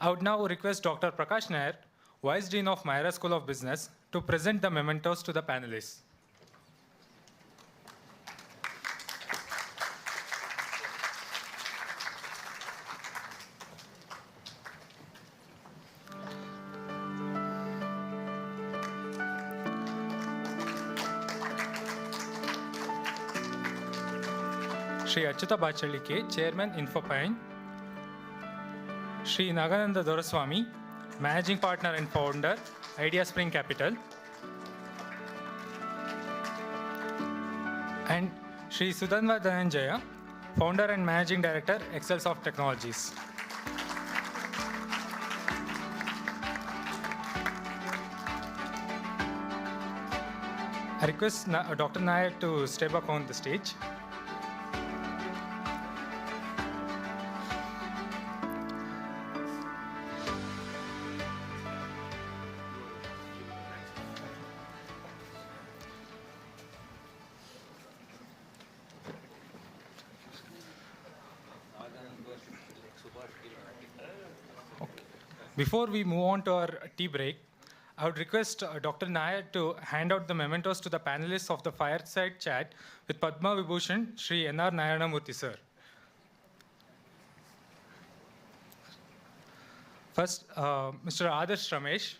I would now request Dr. Prakash Nair, Vice Dean of MYRA School of Business, to present the mementos to the panelists. Shri Achyuta Bachalike, Chairman Infopine, Shri Nagananda Doraswamy, Managing Partner and Founder, Idea Spring Capital, and Shri Sudhanva Dhananjaya, Founder and Managing Director, Excelsoft Technologies. I request Dr. Nair to step up on the stage. Before we move on to our tea break, I would request Dr. Nair to hand out the mementos to the panelists of the fireside chat with Padma Vibhushan, Shri N.R. Nayanamurthy sir. First, Mr. Adarsh Ramesh.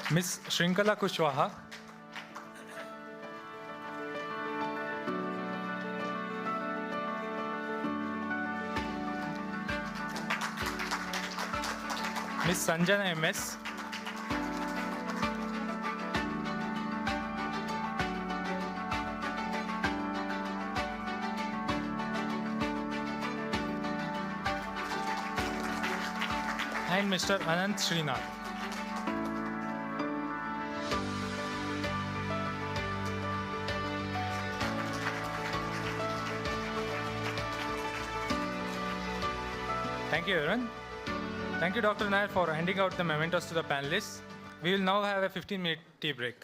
Ms. Shrinkala Kushwaha. Ms. Sanjana MS. And Mr. Anant Srinath. Thank you, everyone. Thank you, Dr. Nair, for handing out the mementos to the panelists. We will now have a 15-minute tea break.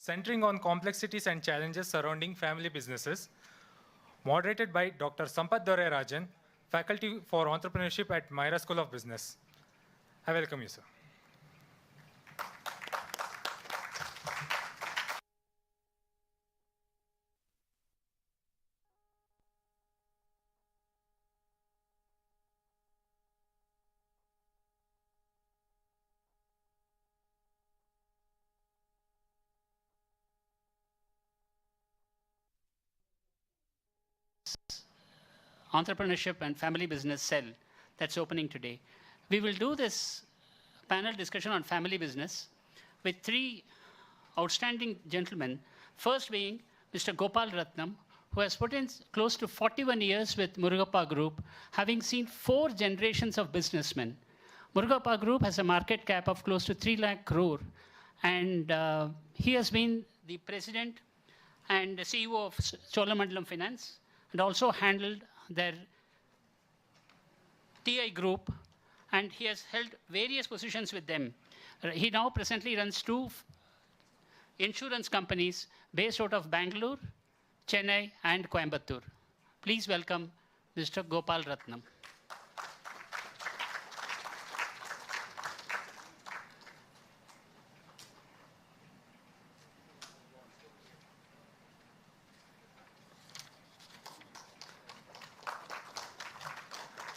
centering on complexities and challenges surrounding family businesses, moderated by Dr. Sampath Dore Rajan, Faculty for Entrepreneurship at MYRA School of Business. I welcome you, sir. Entrepreneurship and Family Business Cell that's opening today. We will do this panel discussion on family business with three outstanding gentlemen. First being Mr. Gopal Ratnam, who has put in close to 41 years with Murugappa Group, having seen 4 generations of businessmen. Murugappa Group has a market cap of close to 3 lakh crore, and he has been the president and the CEO of Cholamandalam Finance, and also handled their TI group, and he has held various positions with them. He now presently runs 2 insurance companies based out of Bangalore, Chennai, and Coimbatore. Please welcome Mr. Gopal Ratnam.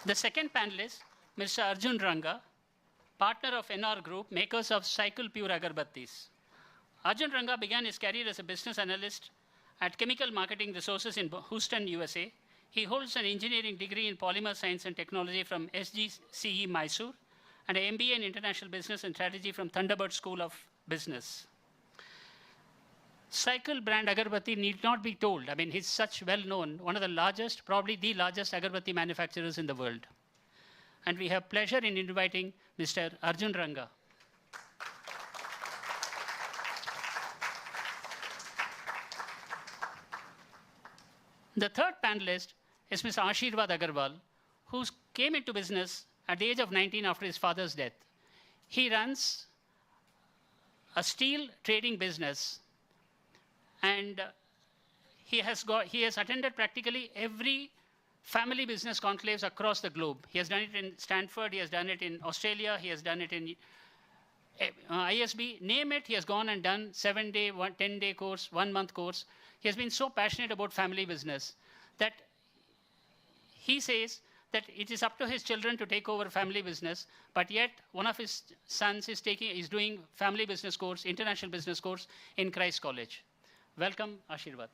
The second panelist, Mr. Arjun Ranga, partner of NR Group, makers of Cycle Pure Agarbattis. Arjun Ranga began his career as a business analyst at Chemical Marketing Resources in Houston, USA. He holds an engineering degree in polymer science and technology from SGCE Mysore and an MBA in international business and strategy from Thunderbird School of Business. Cycle brand Agarbatti need not be told. I mean, he's such well-known, one of the largest, probably the largest Agarbatti manufacturers in the world. And we have pleasure in inviting Mr. Arjun Ranga. The third panelist is Mr. Ashirwad Agarwal, who came into business at the age of 19 after his father's death. He runs a steel trading business, and he has attended practically every family business conclaves across the globe. He has done it in Stanford, he has done it in Australia, he has done it in ISB, name it, he has gone and done 7-day, 10-day course, 1-month course. He has been so passionate about family business that he says that it is up to his children to take over family business, but yet one of his sons is doing family business course, international business course in Christ College. Welcome, Ashirwad.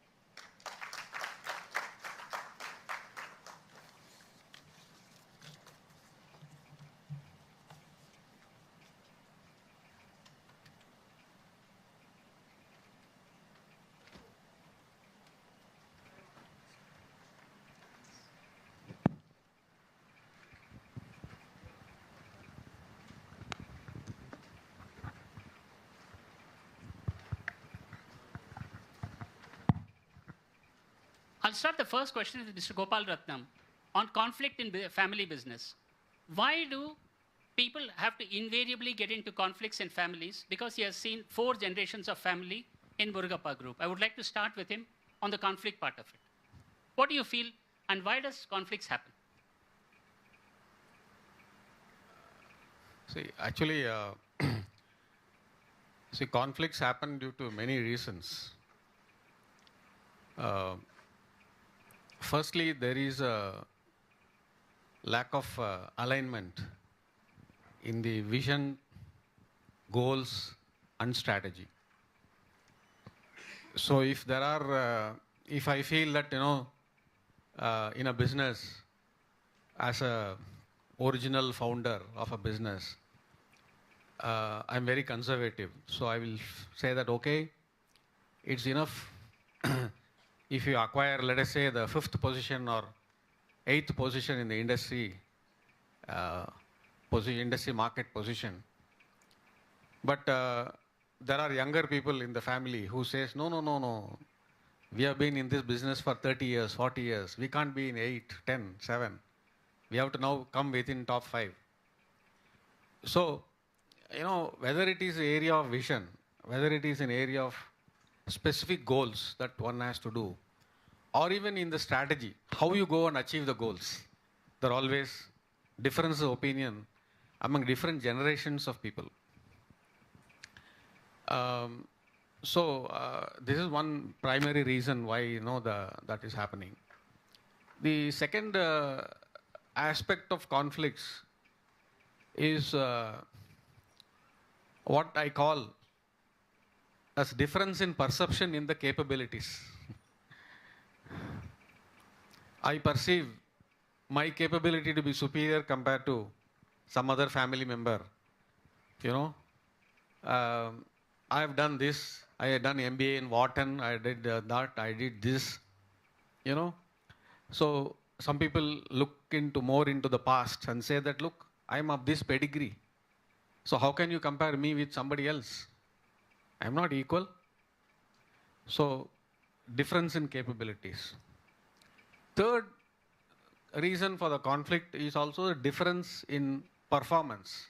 I'll start the first question with Mr. Gopal Ratnam on conflict in family business. Why do people have to invariably get into conflicts in families? Because he has seen 4 generations of family in Murugappa Group. I would like to start with him on the conflict part of it. What do you feel, and why does conflicts happen? See, actually, conflicts happen due to many reasons. Firstly, there is a lack of alignment in the vision, goals, and strategy. So if there are, if I feel that, in a business, as a original founder of a business, I'm very conservative. So I will say that, okay, it's enough if you acquire, let us say, the 5th position or 8th position in the industry, industry market position. But there are younger people in the family who says, no. We have been in this business for 30 years, 40 years. We can't be in 8, 10, 7. We have to now come within top 5. So, whether it is an area of vision, whether it is an area of specific goals that one has to do, or even in the strategy, how you go and achieve the goals. There are always differences of opinion among different generations of people. This is one primary reason why that is happening. The second aspect of conflicts is what I call as difference in perception in the capabilities. I perceive my capability to be superior compared to some other family member. I have done this. I have done MBA in Wharton. I did that. I did this. So some people look more into the past and say that, look, I'm of this pedigree. So how can you compare me with somebody else? I'm not equal. So difference in capabilities. Third reason for the conflict is also a difference in performance.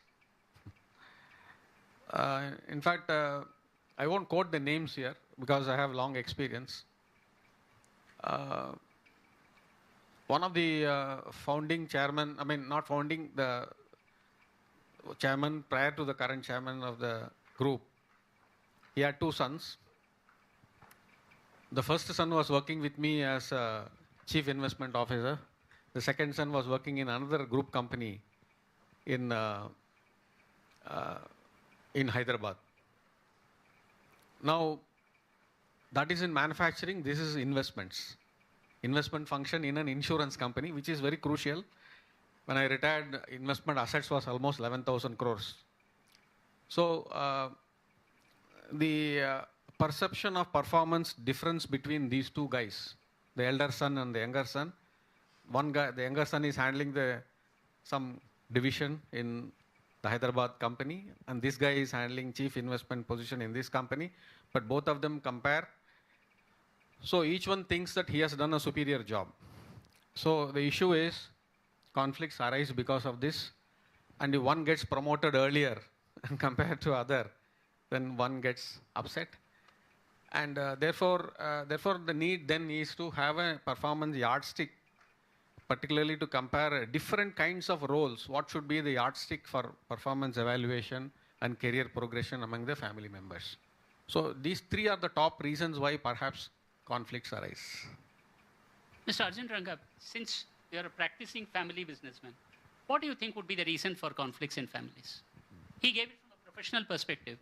In fact, I won't quote the names here because I have long experience. One of the founding chairman, the chairman prior to the current chairman of the group, he had two sons. The first son was working with me as a chief investment officer. The second son was working in another group company in Hyderabad. Now, that is in manufacturing. This is investments. Investment function in an insurance company, which is very crucial. When I retired, investment assets was almost 11,000 crores. So, the perception of performance difference between these two guys, the elder son and the younger son. One guy, the younger son, is handling some division in the Hyderabad company, and this guy is handling chief investment position in this company, but both of them compare. So each one thinks that he has done a superior job. So the issue is conflicts arise because of this, and if one gets promoted earlier compared to other, then one gets upset. And therefore the need then is to have a performance yardstick, particularly to compare different kinds of roles. What should be the yardstick for performance evaluation and career progression among the family members? So these three are the top reasons why perhaps conflicts arise. Mr. Arjun Ranga, since you are a practicing family businessman, what do you think would be the reason for conflicts in families? He gave it from a professional perspective.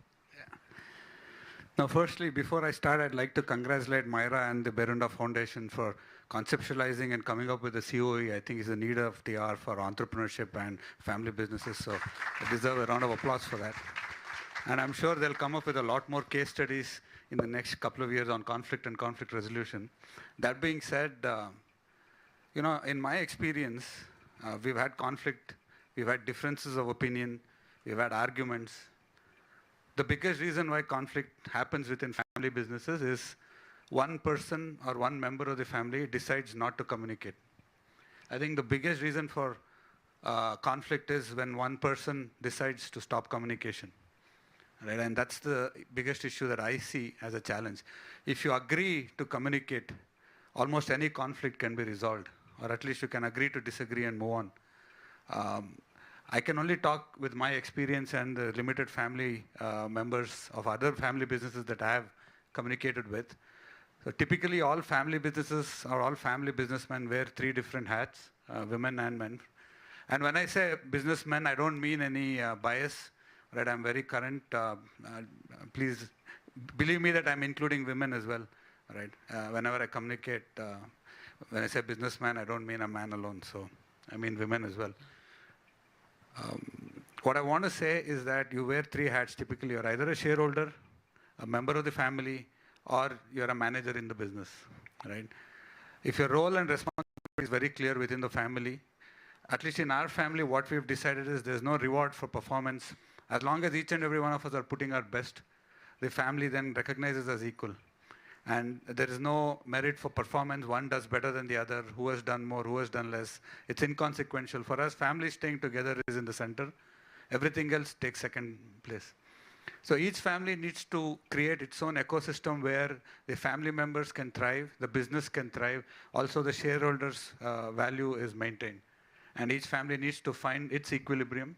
Now, firstly, before I start, I'd like to congratulate MYRA and the Berunda Foundation for conceptualizing and coming up with the CoE. I think it's the need of the hour for entrepreneurship and family businesses, so I deserve a round of applause for that. And I'm sure they'll come up with a lot more case studies in the next couple of years on conflict and conflict resolution. That being said, in my experience, we've had conflict, we've had differences of opinion, we've had arguments. The biggest reason why conflict happens within family businesses is one person or one member of the family decides not to communicate. I think the biggest reason for conflict is when one person decides to stop communication. Right? And that's the biggest issue that I see as a challenge. If you agree to communicate, almost any conflict can be resolved, or at least you can agree to disagree and move on. I can only talk with my experience and the limited family members of other family businesses that I have communicated with. So typically all family businesses or all family businessmen wear three different hats, women and men. And when I say businessmen, I don't mean any bias, right? I'm very current. Please believe me that I'm including women as well, right? Whenever I communicate, when I say businessman, I don't mean a man alone. So I mean women as well. What I want to say is that you wear three hats. Typically, you're either a shareholder, a member of the family, or you're a manager in the business, right? If your role and responsibility is very clear within the family, at least in our family, what we've decided is there's no reward for performance. As long as each and every one of us are putting our best, the family then recognizes us equal. And there is no merit for performance. One does better than the other. Who has done more, who has done less. It's inconsequential. For us, family staying together is in the center. Everything else takes second place. So each family needs to create its own ecosystem where the family members can thrive, the business can thrive, also the shareholders' value is maintained. And each family needs to find its equilibrium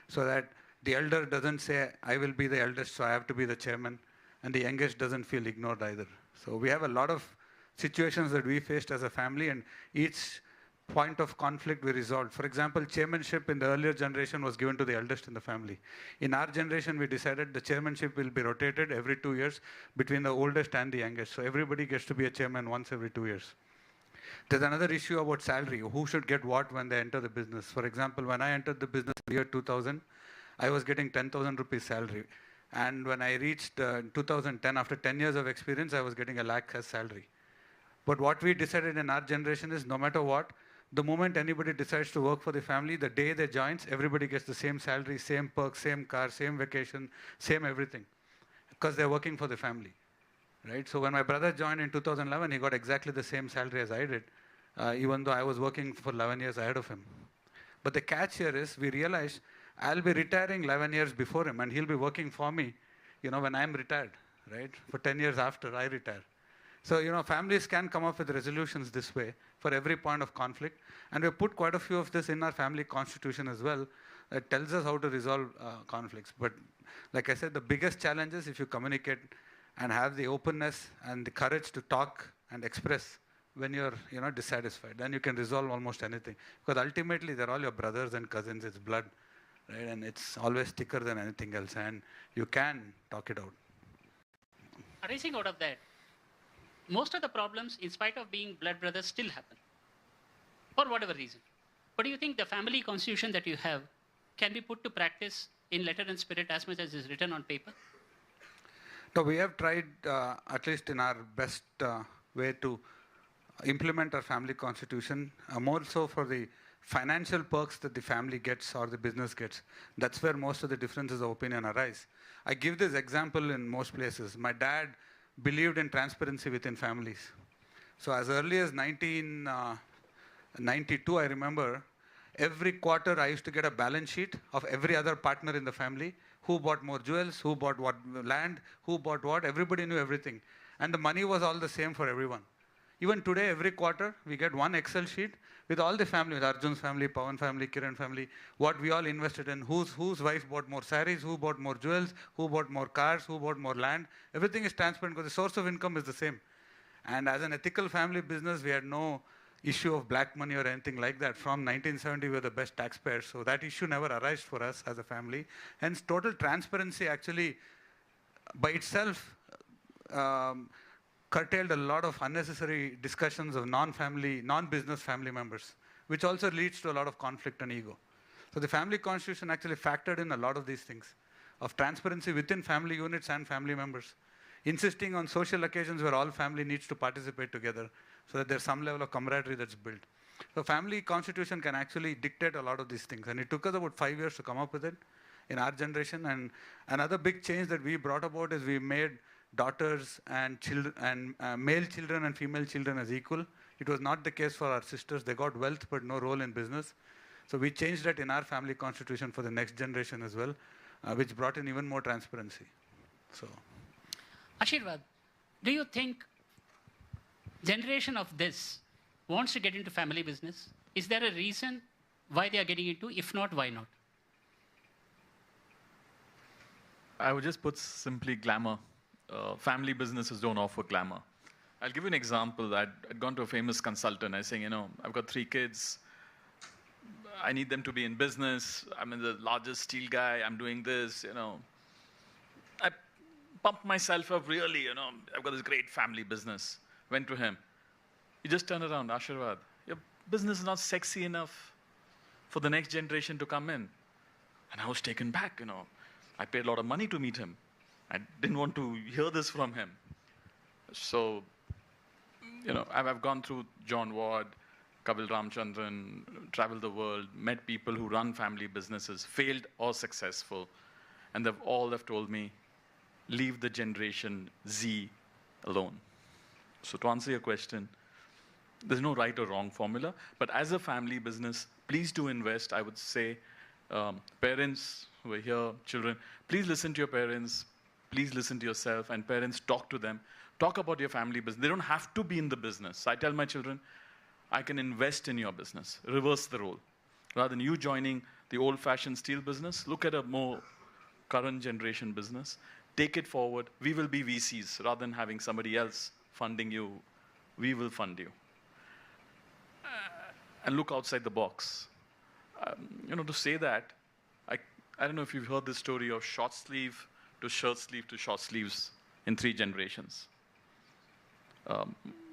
so that the elder doesn't say, I will be the eldest, so I have to be the chairman, and the youngest doesn't feel ignored either. So we have a lot of situations that we faced as a family, and each point of conflict we resolved. For example, chairmanship in the earlier generation was given to the eldest in the family. In our generation, we decided the chairmanship will be rotated every 2 years between the oldest and the youngest. So everybody gets to be a chairman once every 2 years. There's another issue about salary. Who should get what when they enter the business? For example, when I entered the business in the year 2000, I was getting 10,000 rupees salary. And when I reached 2010, after 10 years of experience, I was getting a lakh as salary. But what we decided in our generation is no matter what, the moment anybody decides to work for the family, the day they joins, everybody gets the same salary, same perks, same car, same vacation, same everything, because they're working for the family, right? So when my brother joined in 2011, he got exactly the same salary as I did, even though I was working for 11 years ahead of him. But the catch here is we realized I'll be retiring 11 years before him, and he'll be working for me, when I'm retired, right? For 10 years after I retire. So, families can come up with resolutions this way for every point of conflict. And we put quite a few of this in our family constitution as well that tells us how to resolve conflicts. But like I said, the biggest challenge is if you communicate and have the openness and the courage to talk and express when you're dissatisfied. Then you can resolve almost anything. Because ultimately, they're all your brothers and cousins. It's blood, right? And it's always thicker than anything else. And you can talk it out. Arising out of that, most of the problems, in spite of being blood brothers, still happen, for whatever reason. But do you think the family constitution that you have can be put to practice in letter and spirit as much as is written on paper? No, we have tried, at least in our best way, to implement our family constitution, more so for the financial perks that the family gets or the business gets. That's where most of the differences of opinion arise. I give this example in most places. My dad believed in transparency within families. So as early as 1992, I remember, every quarter I used to get a balance sheet of every other partner in the family, who bought more jewels, who bought what land, who bought what, everybody knew everything. And the money was all the same for everyone. Even today, every quarter, we get one Excel sheet with all the families, Arjun's family, Pawan family, Kiran family, what we all invested in, whose wife bought more saris, who bought more jewels, who bought more cars, who bought more land. Everything is transparent because the source of income is the same. And as an ethical family business, we had no issue of black money or anything like that. From 1970, we were the best taxpayers. So that issue never arose for us as a family. Hence, total transparency actually, by itself, curtailed a lot of unnecessary discussions of non-business family members, which also leads to a lot of conflict and ego. So the family constitution actually factored in a lot of these things, of transparency within family units and family members, insisting on social occasions where all family needs to participate together so that there's some level of camaraderie that's built. So family constitution can actually dictate a lot of these things. And it took us about 5 years to come up with it in our generation. And another big change that we brought about is we made daughters and children and male children and female children as equal. It was not the case for our sisters. They got wealth but no role in business. So we changed that in our family constitution for the next generation as well, which brought in even more transparency. So, Ashirvad, do you think generation of this wants to get into family business? Is there a reason why they are getting into? If not, why not? I would just put simply glamour. Family businesses don't offer glamour. I'll give you an example. I'd gone to a famous consultant. I was saying, I've got 3 kids. I need them to be in business. I'm the largest steel guy. I'm doing this, I pumped myself up really, I've got this great family business. Went to him. He just turned around, Ashirvad, your business is not sexy enough for the next generation to come in. And I was taken back, I paid a lot of money to meet him. I didn't want to hear this from him. So, I've gone through John Ward, Kapil Ramchandran, traveled the world, met people who run family businesses, failed or successful, and they've all told me, leave the generation Z alone. So to answer your question, there's no right or wrong formula, but as a family business, please do invest. I would say parents who are here, children, please listen to your parents, please listen to yourself, and parents, talk to them. Talk about your family business. They don't have to be in the business. I tell my children, I can invest in your business, reverse the role. Rather than you joining the old-fashioned steel business, look at a more current generation business, take it forward. We will be VCs. Rather than having somebody else funding you, we will fund you. And look outside the box. To say that, I don't know if you've heard the story of short sleeve to shirt sleeve to short sleeves in 3 generations.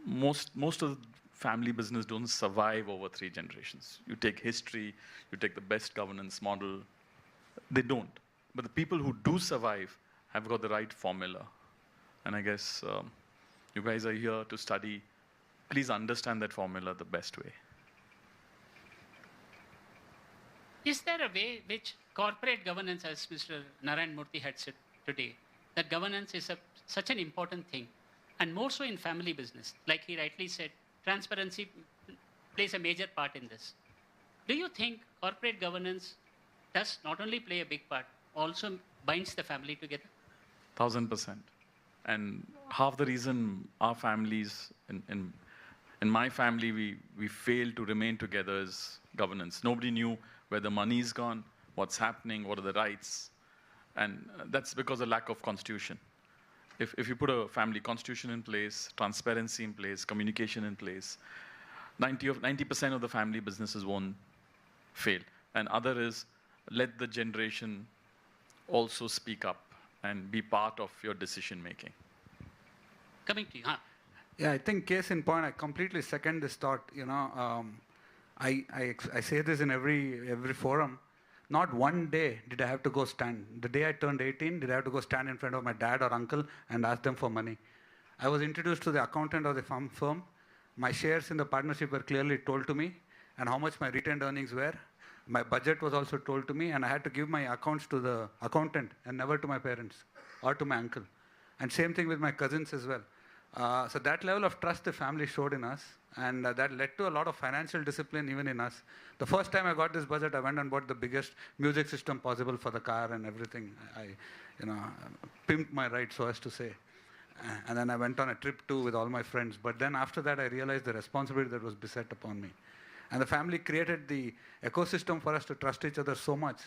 Most of the family business don't survive over 3 generations. You take history, you take the best governance model, they don't. But the people who do survive have got the right formula. And I guess you guys are here to study. Please understand that formula the best way. Is there a way which corporate governance, as Mr. Narayan Murthy had said today, that governance is such an important thing, and more so in family business? Like he rightly said, transparency plays a major part in this. Do you think corporate governance does not only play a big part, also binds the family together? 1000%. And half the reason our families, in my family, we failed to remain together is governance. Nobody knew where the money's gone, what's happening, what are the rights. And that's because of lack of constitution. If you put a family constitution in place, transparency in place, communication in place, 90% of the family businesses won't fail. And other is, let the generation also speak up and be part of your decision making. Coming to you, huh? Yeah, I think case in point, I completely second this thought. I say this in every forum. Not one day did I have to go stand. The day I turned 18, did I have to go stand in front of my dad or uncle and ask them for money. I was introduced to the accountant of the firm. My shares in the partnership were clearly told to me, and how much my retained earnings were. My budget was also told to me, and I had to give my accounts to the accountant and never to my parents or to my uncle. And same thing with my cousins as well. So that level of trust the family showed in us, and that led to a lot of financial discipline even in us. The first time I got this budget, I went and bought the biggest music system possible for the car and everything. I pimped my ride, so as to say. And then I went on a trip too with all my friends. But then after that, I realized the responsibility that was beset upon me. And the family created the ecosystem for us to trust each other so much,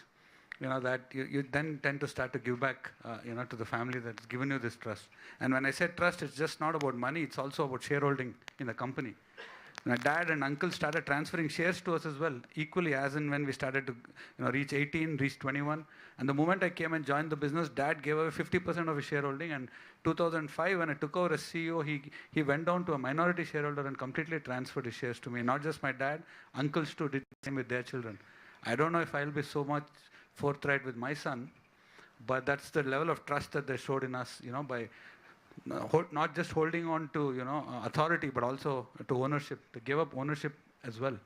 that you then tend to start to give back, to the family that's given you this trust. And when I say trust, it's just not about money, it's also about shareholding in the company. My dad and uncle started transferring shares to us as well, equally as in when we started to reach 18, reach 21. And the moment I came and joined the business, dad gave away 50% of his shareholding. And 2005, when I took over as CEO, he went down to a minority shareholder and completely transferred his shares to me. Not just my dad, uncles too did the same with their children. I don't know if I'll be so much forthright with my son, but that's the level of trust that they showed in us, by not just holding on to, authority, but also to ownership, to give up ownership as well,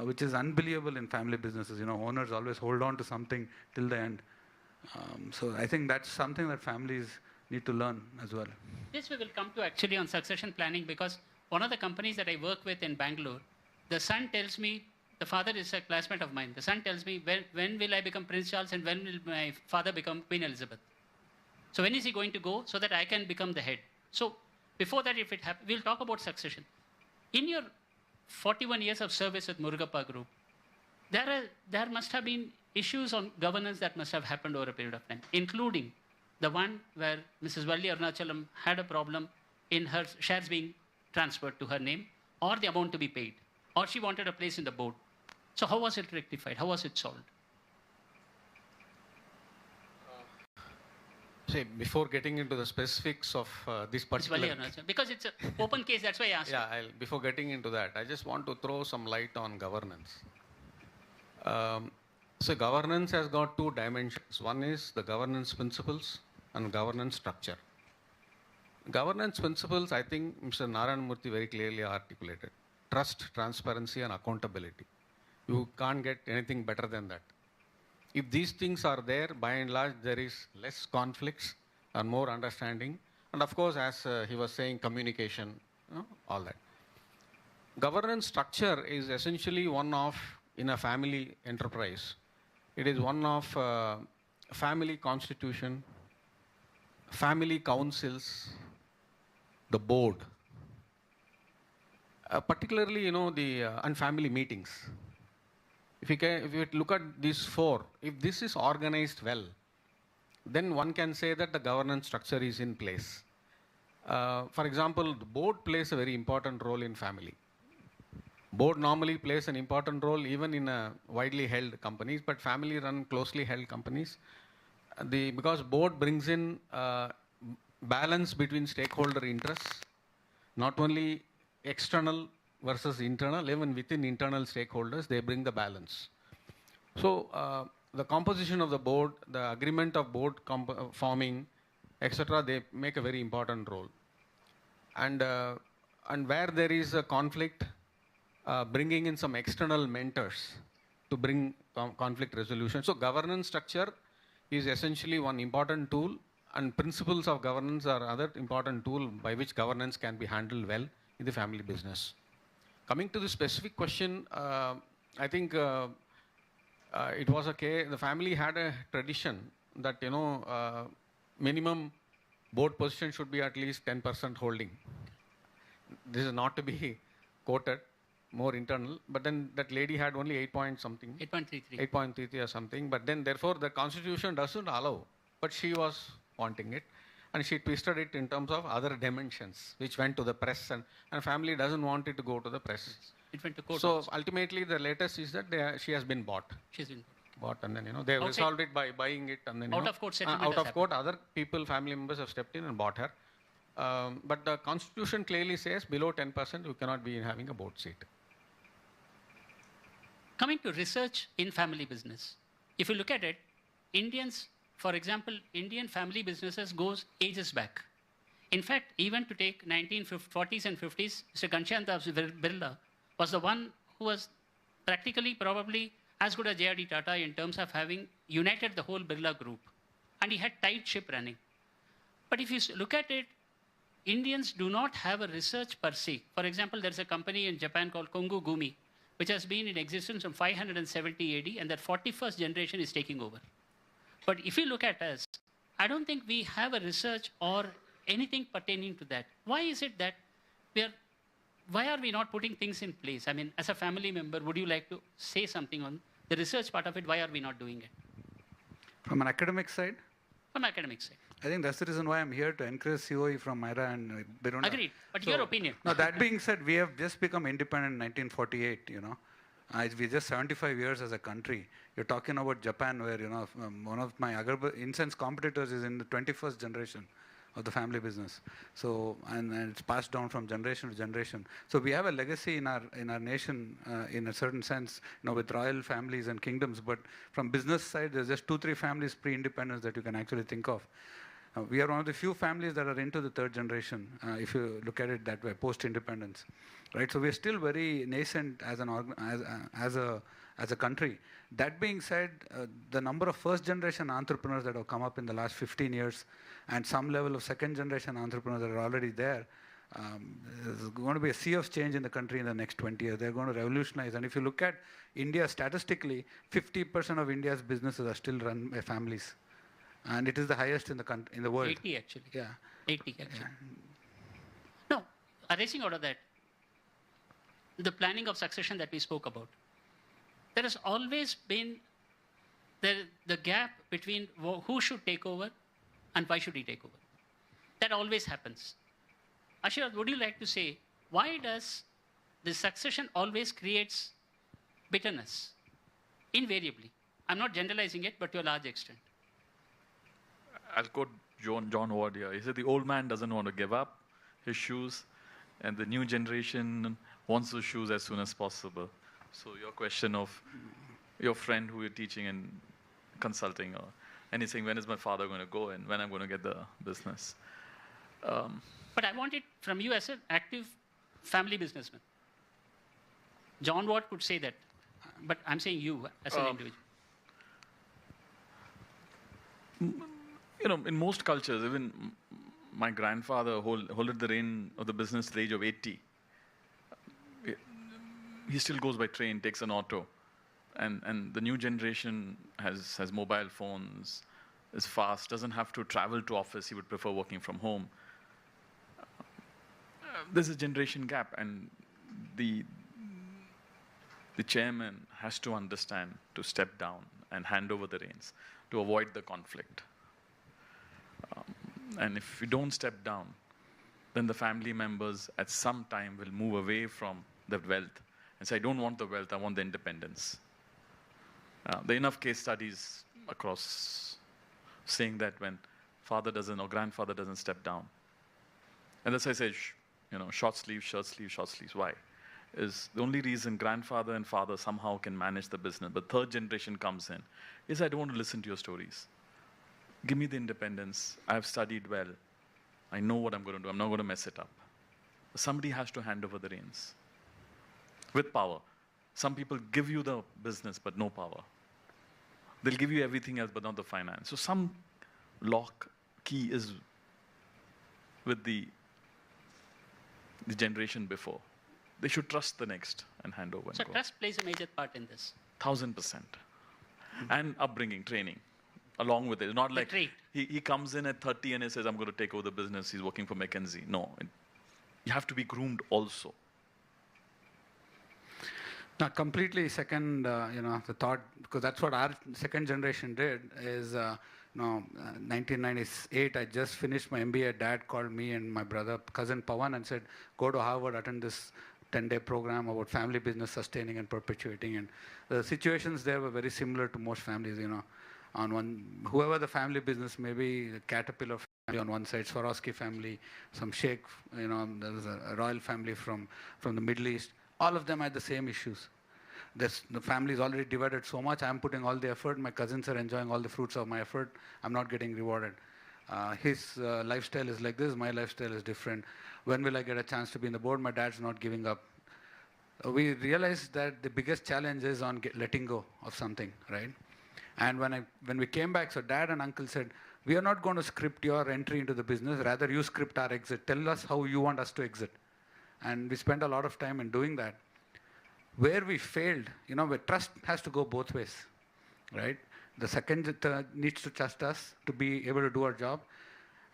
which is unbelievable in family businesses. Owners always hold on to something till the end. So I think that's something that families need to learn as well. This we will come to actually on succession planning, because one of the companies that I work with in Bangalore, the son tells me, the father is a classmate of mine. The son tells me, when will I become Prince Charles and when will my father become Queen Elizabeth? So when is he going to go so that I can become the head? So before that, if it happens, we'll talk about succession. In your 41 years of service with Murugappa Group, there must have been issues on governance that must have happened over a period of time, including the one where Mrs. Valli Arunachalam had a problem in her shares being transferred to her name, or the amount to be paid, or she wanted a place in the board. So how was it rectified? How was it solved? See, before getting into the specifics of this particular... Because it's an open case, that's why I asked. Yeah, before getting into that, I just want to throw some light on governance. So governance has got 2 dimensions. One is the governance principles and governance structure. Governance principles, I think Mr. Narayan Murthy very clearly articulated. Trust, transparency, and accountability. You can't get anything better than that. If these things are there, by and large, there is less conflicts and more understanding. And of course, as he was saying, communication, all that. Governance structure is essentially one of, in a family enterprise, it is one of family constitution, family councils, the board, particularly, and family meetings. If you look at these four, if this is organized well, then one can say that the governance structure is in place. For example, the board plays a very important role in family. Board normally plays an important role even in widely held companies, but family-run, closely held companies, because board brings in balance between stakeholder interests, not only external versus internal, even within internal stakeholders, they bring the balance. So the composition of the board, the agreement of board forming, etc., they make a very important role. And where there is a conflict, bringing in some external mentors to bring conflict resolution. So governance structure is essentially one important tool, and principles of governance are other important tool by which governance can be handled well in the family business. Coming to the specific question, I think it was the family had a tradition that, minimum board position should be at least 10% holding. This is not to be quoted, more internal, but then that lady had only 8.33 or something, but then therefore the constitution doesn't allow, but she was wanting it, and she twisted it in terms of other dimensions, which went to the press, and family doesn't want it to go to the press. It went to court. So ultimately the latest is that she has been bought. She's been bought, and then they resolved it by buying it, and then out of court settlement. Out of court, other people, family members have stepped in and bought her. But the constitution clearly says below 10% you cannot be having a board seat. Coming to research in family business, if you look at it, Indians, for example, Indian family businesses goes ages back. In fact, even to take 1940s and 50s, Mr. Ghanshyam Das Birla was the one who was practically probably as good as J.R.D. Tata in terms of having united the whole Birla group. And he had tight ship running. But if you look at it, Indians do not have a research per se. For example, there's a company in Japan called Kongu Gumi, which has been in existence from 570 AD, and that 41st generation is taking over. But if you look at us, I don't think we have a research or anything pertaining to that. Why is it that why are we not putting things in place? I mean, as a family member, would you like to say something on the research part of it? Why are we not doing it? From an academic side? From academic side. I think that's the reason why I'm here, to encourage CoE from MYRA and Birunda. Agreed. But your opinion? Now, that being said, we have just become independent in 1948, we're just 75 years as a country. You're talking about Japan, where, one of my incense competitors is in the 21st generation of the family business. So, and it's passed down from generation to generation. So we have a legacy in our nation, in a certain sense, with royal families and kingdoms. But from business side, there's just 2-3 families pre-independence that you can actually think of. We are one of the few families that are into the third generation, if you look at it that way, post-independence, right? So we're still very nascent as a country. That being said, the number of first-generation entrepreneurs that have come up in the last 15 years, and some level of second-generation entrepreneurs that are already there, there's going to be a sea of change in the country in the next 20 years. They're going to revolutionize. And if you look at India statistically, 50% of India's businesses are still run by families. And it is the highest in the world. 80 actually. Yeah. 80 actually. Yeah. No, arising out of that, the planning of succession that we spoke about, there has always been the gap between who should take over and why should he take over. That always happens. Ashirad, would you like to say, why does the succession always creates bitterness? Invariably. I'm not generalizing it, but to a large extent. I'll quote John Ward here. He said, the old man doesn't want to give up his shoes, and the new generation wants those shoes as soon as possible. So your question of your friend who you're teaching and consulting, or anything, when is my father going to go and when I'm going to get the business? But I want it from you as an active family businessman. John Ward could say that, but I'm saying you as an individual. In most cultures, even my grandfather holded the reign of the business at the age of 80. He still goes by train, takes an auto. And the new generation has mobile phones, is fast, doesn't have to travel to office, he would prefer working from home. There's a generation gap, and the chairman has to understand to step down and hand over the reins to avoid the conflict. And if we don't step down, then the family members at some time will move away from the wealth and say, I don't want the wealth, I want the independence. There are enough case studies across saying that when father doesn't or grandfather doesn't step down. And that's why I say, short sleeves, shirt sleeves, short sleeves. Why? Is the only reason grandfather and father somehow can manage the business, but third generation comes in, is I don't want to listen to your stories. Give me the independence. I have studied well. I know what I'm going to do. I'm not going to mess it up. Somebody has to hand over the reins with power. Some people give you the business, but no power. They'll give you everything else, but not the finance. So some lock key is with the generation before. They should trust the next and hand over. So trust plays a major part in this. 1000%. And upbringing, training, along with it. It's not like he comes in at 30 and he says, I'm going to take over the business. He's working for McKinsey. No, you have to be groomed also. Now, completely second, the thought, because that's what our second generation did, is, 1998, I just finished my MBA. Dad called me and my brother, cousin Pawan, and said, go to Harvard, attend this 10-day program about family business sustaining and perpetuating. And the situations there were very similar to most families, On whoever the family business, maybe the Caterpillar family on one side, Swarovski family, some Sheikh, there's a royal family from the Middle East. All of them had the same issues. The family is already divided so much. I'm putting all the effort. My cousins are enjoying all the fruits of my effort. I'm not getting rewarded. His lifestyle is like this. My lifestyle is different. When will I get a chance to be in the board? My dad's not giving up. We realized that the biggest challenge is on letting go of something, right? And when we came back, so dad and uncle said, we are not going to script your entry into the business. Rather, you script our exit. Tell us how you want us to exit. And we spent a lot of time in doing that. Where we failed, where trust has to go both ways, right? The second needs to trust us to be able to do our job.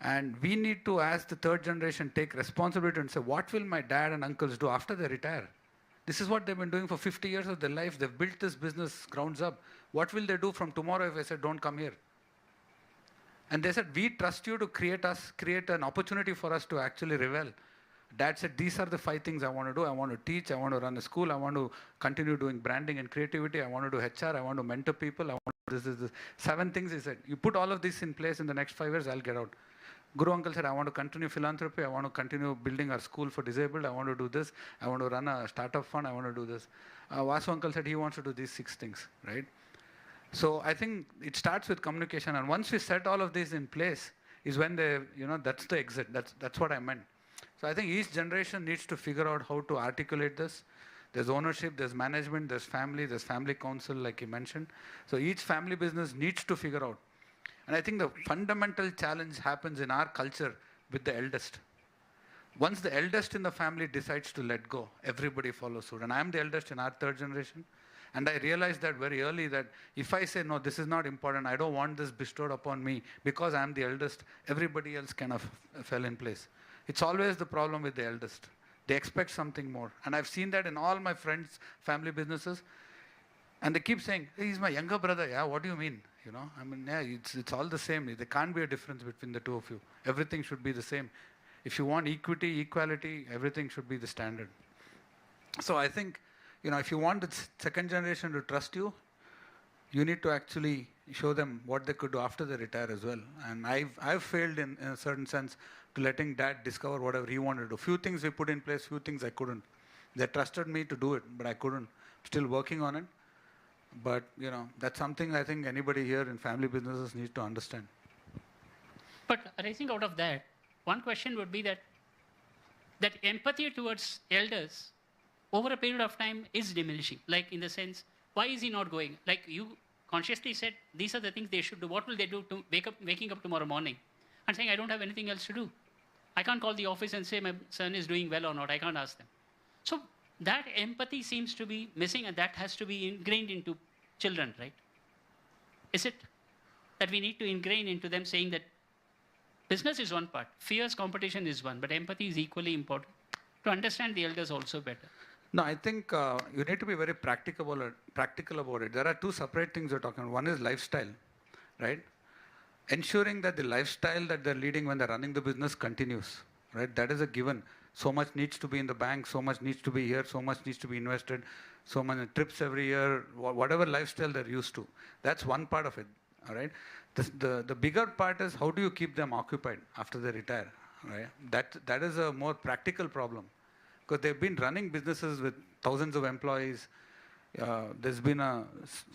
And we need to, as the third generation, take responsibility and say, what will my dad and uncles do after they retire? This is what they've been doing for 50 years of their life. They've built this business grounds up. What will they do from tomorrow if I said, don't come here? And they said, we trust you to create an opportunity for us to actually revel. Dad said, these are the 5 things I want to do. I want to teach. I want to run a school. I want to continue doing branding and creativity. I want to do HR. I want to mentor people. I want to do this. 7 things he said. You put all of this in place in the next 5 years, I'll get out. Guru uncle said, I want to continue philanthropy. I want to continue building our school for disabled. I want to do this. I want to run a startup fund. I want to do this. Vasu uncle said he wants to do these 6 things, right? So I think it starts with communication. And once we set all of these in place is when that's the exit. That's what I meant. So I think each generation needs to figure out how to articulate this. There's ownership, there's management, there's family council, like you mentioned. So each family business needs to figure out. And I think the fundamental challenge happens in our culture with the eldest. Once the eldest in the family decides to let go, everybody follows suit. And I'm the eldest in our third generation. And I realized that very early that if I say, no, this is not important, I don't want this bestowed upon me, because I'm the eldest, everybody else kind of fell in place. It's always the problem with the eldest. They expect something more. And I've seen that in all my friends' family businesses. And they keep saying, hey, he's my younger brother. Yeah, what do you mean? It's all the same. There can't be a difference between the two of you. Everything should be the same. If you want equity, equality, everything should be the standard. So I think, if you want the second generation to trust you, you need to actually show them what they could do after they retire as well. And I've failed in a certain sense to letting dad discover whatever he wanted to do. Few things we put in place, few things I couldn't. They trusted me to do it, but I couldn't. Still working on it. But, that's something I think anybody here in family businesses needs to understand. But arising out of that, one question would be that empathy towards elders over a period of time is diminishing. Like in the sense, why is he not going? Like you consciously said, these are the things they should do. What will they do to waking up tomorrow morning and saying, I don't have anything else to do? I can't call the office and say my son is doing well or not. I can't ask them. So that empathy seems to be missing, and that has to be ingrained into children, right? Is it? that we need to ingrain into them, saying that business is one part, fierce competition is one, but empathy is equally important to understand the elders also better. No, I think you need to be very practical about it. There are two separate things you're talking about. One is lifestyle, right? Ensuring that the lifestyle that they're leading when they're running the business continues, right? That is a given. So much needs to be in the bank, so much needs to be here, so much needs to be invested, so many trips every year, whatever lifestyle they're used to. That's one part of it, all right? The bigger part is how do you keep them occupied after they retire, right? That is a more practical problem because they've been running businesses with thousands of employees. There's been a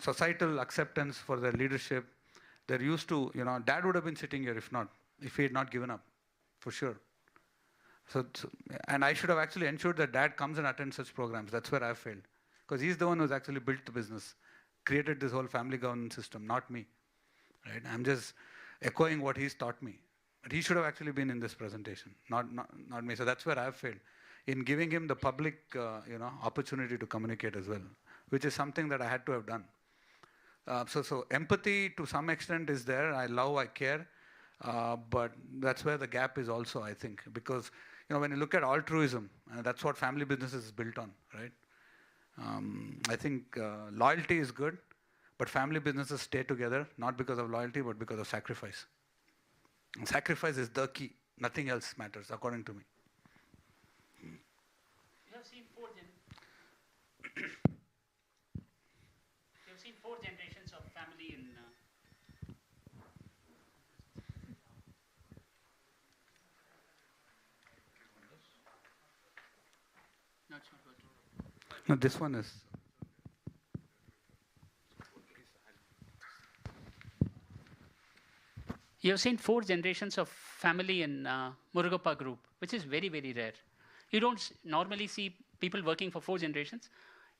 societal acceptance for their leadership. They're used to, Dad would have been sitting here if he had not given up, for sure. And I should have actually ensured that Dad comes and attends such programs. That's where I've failed. Because he's the one who's actually built the business, created this whole family governance system, not me. Right? I'm just echoing what he's taught me. But he should have actually been in this presentation, not me. So that's where I've failed, in giving him the public opportunity to communicate as well, which is something that I had to have done. So empathy to some extent is there. I love, I care, but that's where the gap is also, I think, because when you look at altruism, that's what family business is built on, right? I think loyalty is good, but family businesses stay together not because of loyalty, but because of sacrifice. And sacrifice is the key. Nothing else matters, according to me. You have seen four generations of family in. No, it's not working. No, this one is. You have seen 4 generations of family in Murugappa group, which is very, very rare. You don't normally see people working for 4 generations.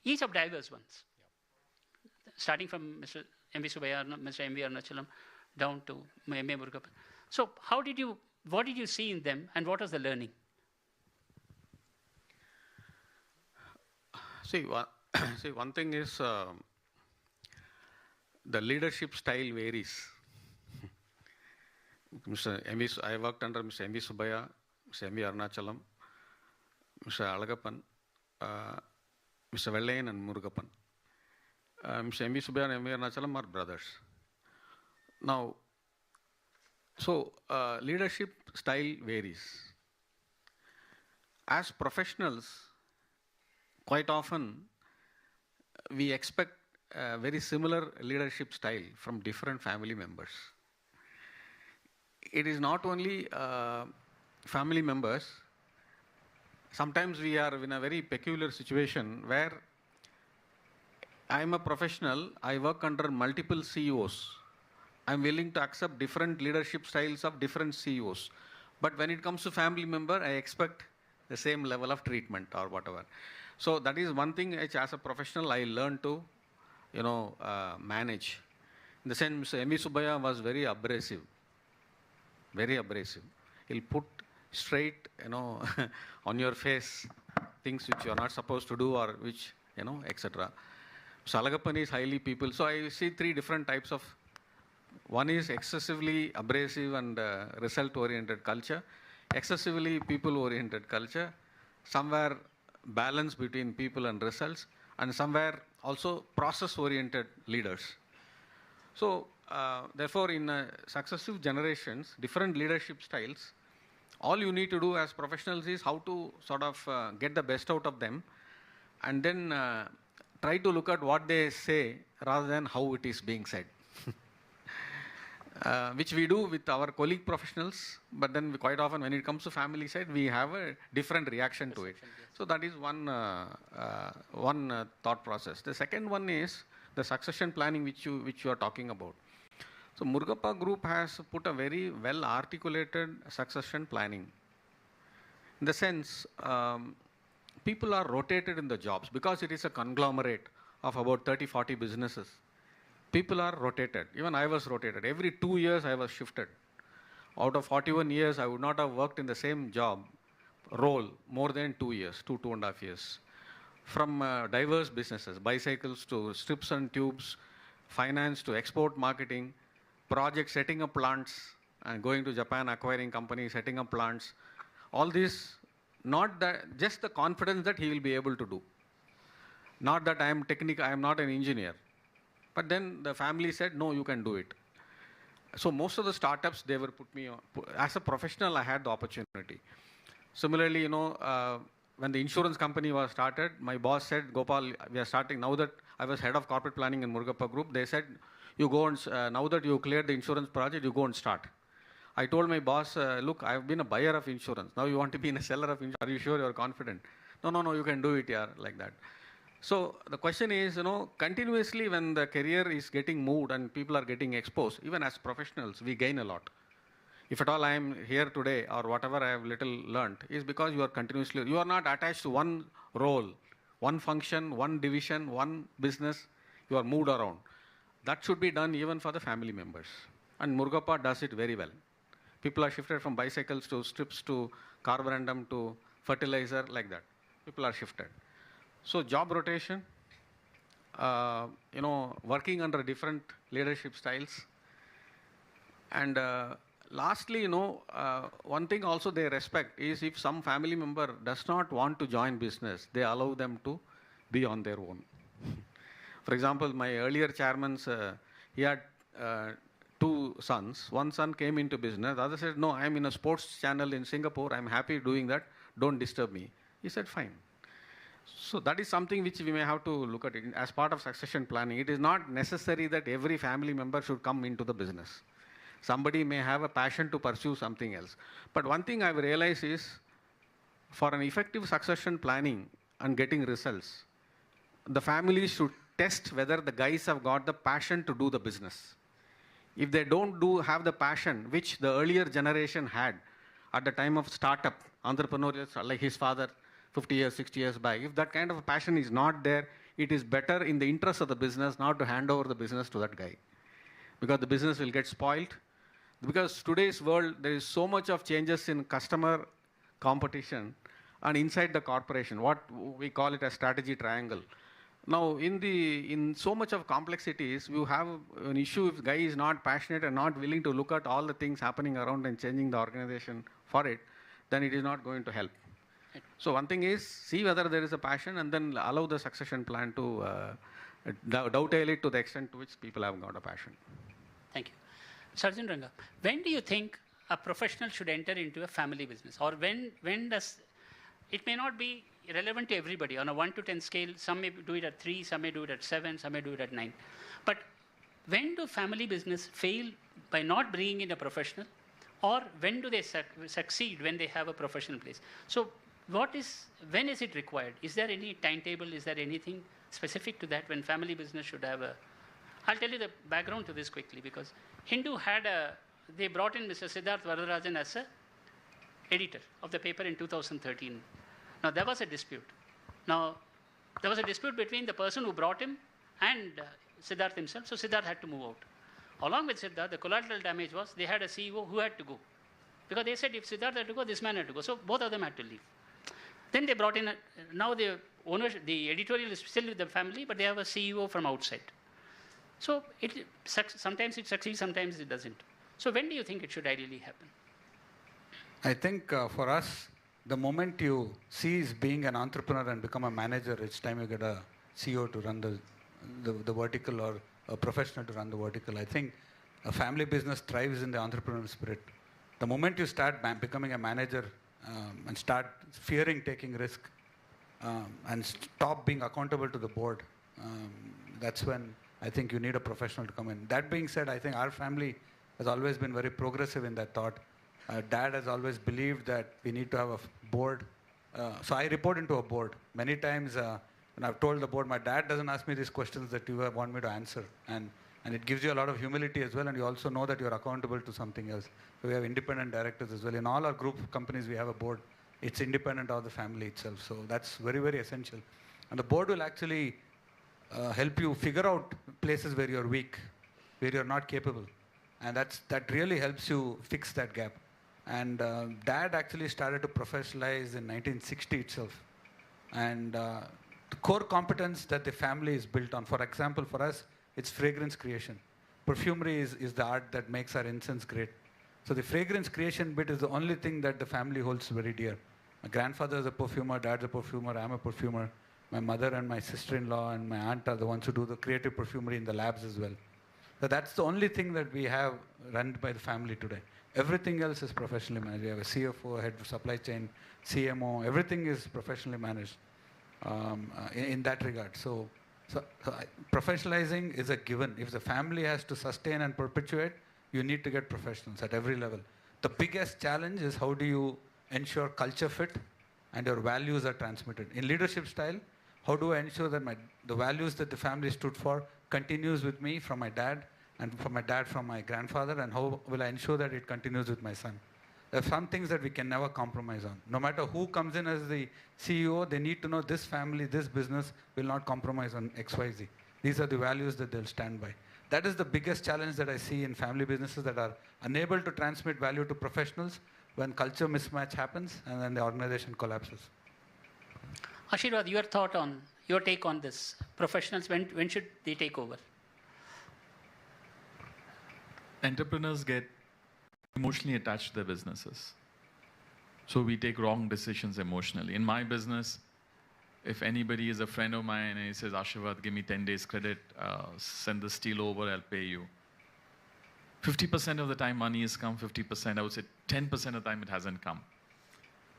Each of diverse ones. Yep. Starting from Mr. M.V. Subaya, Mr. M.V. Arunachalam, down to M.A. Murugappa. So what did you see in them and what was the learning? See, one thing is the leadership style varies. I worked under Mr. M.V. Subaya, Mr. M.V. Arunachalam, Mr. Alagappan, Mr. Vellayan and Murugappan. Mr. M.V. Subaya and M.V. Arunachalam are brothers. Now, so leadership style varies. As professionals, quite often we expect a very similar leadership style from different family members. It is not only family members. Sometimes we are in a very peculiar situation where I am a professional, I work under multiple CEOs. I am willing to accept different leadership styles of different CEOs. But when it comes to family member, I expect the same level of treatment or whatever. So that is one thing which as a professional I learned to, manage. In the sense, M.V. Subaya was very abrasive. Very abrasive. He'll put straight, on your face things which you are not supposed to do or which, etc. Salagappan is highly people. So I see 3 different types of. One is excessively abrasive and result-oriented culture, excessively people-oriented culture, somewhere balance between people and results, and somewhere also process-oriented leaders. So, therefore, in successive generations, different leadership styles, all you need to do as professionals is how to sort of get the best out of them and then try to look at what they say rather than how it is being said. Which we do with our colleague professionals, but then quite often when it comes to family side, we have a different reaction to it. So that is one thought process. The second one is the succession planning which you are talking about. So Murugappa Group has put a very well articulated succession planning. In the sense, people are rotated in the jobs because it is a conglomerate of about 30-40 businesses. People are rotated. Even I was rotated. Every 2 years I was shifted. Out of 41 years, I would not have worked in the same job role more than 2 years, 2.5 years. From diverse businesses, bicycles to strips and tubes, finance to export marketing, projects, setting up plants, and going to Japan, acquiring companies, setting up plants. All this, not that, just the confidence that he will be able to do. Not that I am technical, I am not an engineer. But then the family said, no, you can do it. So most of the startups, they were put me on. As a professional, I had the opportunity. Similarly, when the insurance company was started, my boss said, Gopal, we are starting. Now that I was head of corporate planning in Murugappa Group, they said, you go and, now that you cleared the insurance project, you go and start. I told my boss, look, I've been a buyer of insurance. Now you want to be a seller of insurance. Are you sure you're confident? No, you can do it, yeah, like that. So the question is, continuously when the career is getting moved and people are getting exposed, even as professionals, we gain a lot. If at all I am here today or whatever I have little learned, is because you are continuously, you are not attached to one role, one function, one division, one business, you are moved around. That should be done even for the family members. And Murugappa does it very well. People are shifted from bicycles to strips to carborundum to fertilizer, like that. People are shifted. So job rotation, working under different leadership styles. And lastly, one thing also they respect is if some family member does not want to join business, they allow them to be on their own. For example, my earlier chairman's, he had 2 sons. One son came into business. The other said, no, I'm in a sports channel in Singapore. I'm happy doing that. Don't disturb me. He said, fine. So that is something which we may have to look at it as part of succession planning. It is not necessary that every family member should come into the business. Somebody may have a passion to pursue something else. But one thing I've realized is, for an effective succession planning and getting results, the families should test whether the guys have got the passion to do the business. If they don't have the passion which the earlier generation had at the time of startup, entrepreneurial, like his father, 50 years, 60 years back, if that kind of a passion is not there, it is better in the interest of the business not to hand over the business to that guy. Because the business will get spoiled. Because today's world, there is so much of changes in customer competition and inside the corporation, what we call it a strategy triangle. Now, in so much of complexities, you have an issue if the guy is not passionate and not willing to look at all the things happening around and changing the organization for it, then it is not going to help. So one thing is, see whether there is a passion and then allow the succession plan to dovetail it to the extent to which people have got a passion. Thank you. Sarjan Ranga, when do you think a professional should enter into a family business? Or when does, it may not be relevant to everybody. On a 1 to 10 scale, some may do it at 3, some may do it at 7, some may do it at 9. But when do family business fail by not bringing in a professional? Or when do they succeed when they have a professional place? So when is it required? Is there any timetable? Is there anything specific to that when family business should have a... I'll tell you the background to this quickly, because Hindu they brought in Mr. Siddharth Varadarajan as an editor of the paper in 2013. Now, there was a dispute. Now, there was a dispute between the person who brought him and Siddharth himself, so Siddharth had to move out. Along with Siddharth, the collateral damage was they had a CEO who had to go. Because they said if Siddharth had to go, this man had to go. So both of them had to leave. Then they brought in, now the editorial is still with the family, but they have a CEO from outside. So sometimes it succeeds, sometimes it doesn't. So when do you think it should ideally happen? I think for us, the moment you cease being an entrepreneur and become a manager, it's time you get a CEO to run the vertical or a professional to run the vertical. I think a family business thrives in the entrepreneurial spirit. The moment you start becoming a manager and start fearing taking risk and stop being accountable to the board, that's when I think you need a professional to come in. That being said, I think our family has always been very progressive in that thought. Dad has always believed that we need to have a board. So I report into a board. Many times when I've told the board, my dad doesn't ask me these questions that you want me to answer. And it gives you a lot of humility as well, and you also know that you're accountable to something else. So we have independent directors as well. In all our group companies, we have a board. It's independent of the family itself. So that's very, very essential. And the board will actually help you figure out places where you're weak, where you're not capable. And that really helps you fix that gap. And Dad actually started to professionalize in 1960 itself. And the core competence that the family is built on, for example, for us, it's fragrance creation. perfumery is the art that makes our incense great. So the fragrance creation bit is the only thing that the family holds very dear. My grandfather is a perfumer, dad's a perfumer, I'm a perfumer. My mother and my sister-in-law and my aunt are the ones who do the creative perfumery in the labs as well. So that's the only thing that we have run by the family today. Everything else is professionally managed. We have a CFO, head of supply chain, CMO, everything is professionally managed in that regard. So professionalizing is a given. If the family has to sustain and perpetuate, you need to get professionals at every level. The biggest challenge is how do you ensure culture fit and your values are transmitted. In leadership style, how do I ensure that the values that the family stood for continues with me from my dad, and from my dad from my grandfather, and how will I ensure that it continues with my son? There are some things that we can never compromise on. No matter who comes in as the CEO, they need to know this family, this business will not compromise on XYZ. These are the values that they'll stand by. That is the biggest challenge that I see in family businesses that are unable to transmit value to professionals when culture mismatch happens and then the organization collapses. Ashirwad, your take on this. Professionals, when should they take over? Entrepreneurs get emotionally attached to their businesses. So we take wrong decisions emotionally. In my business, if anybody is a friend of mine and he says, Ashirwad, give me 10 days credit, send the steel over, I'll pay you. 50% of the time money has come, 50%, I would say 10% of the time it hasn't come.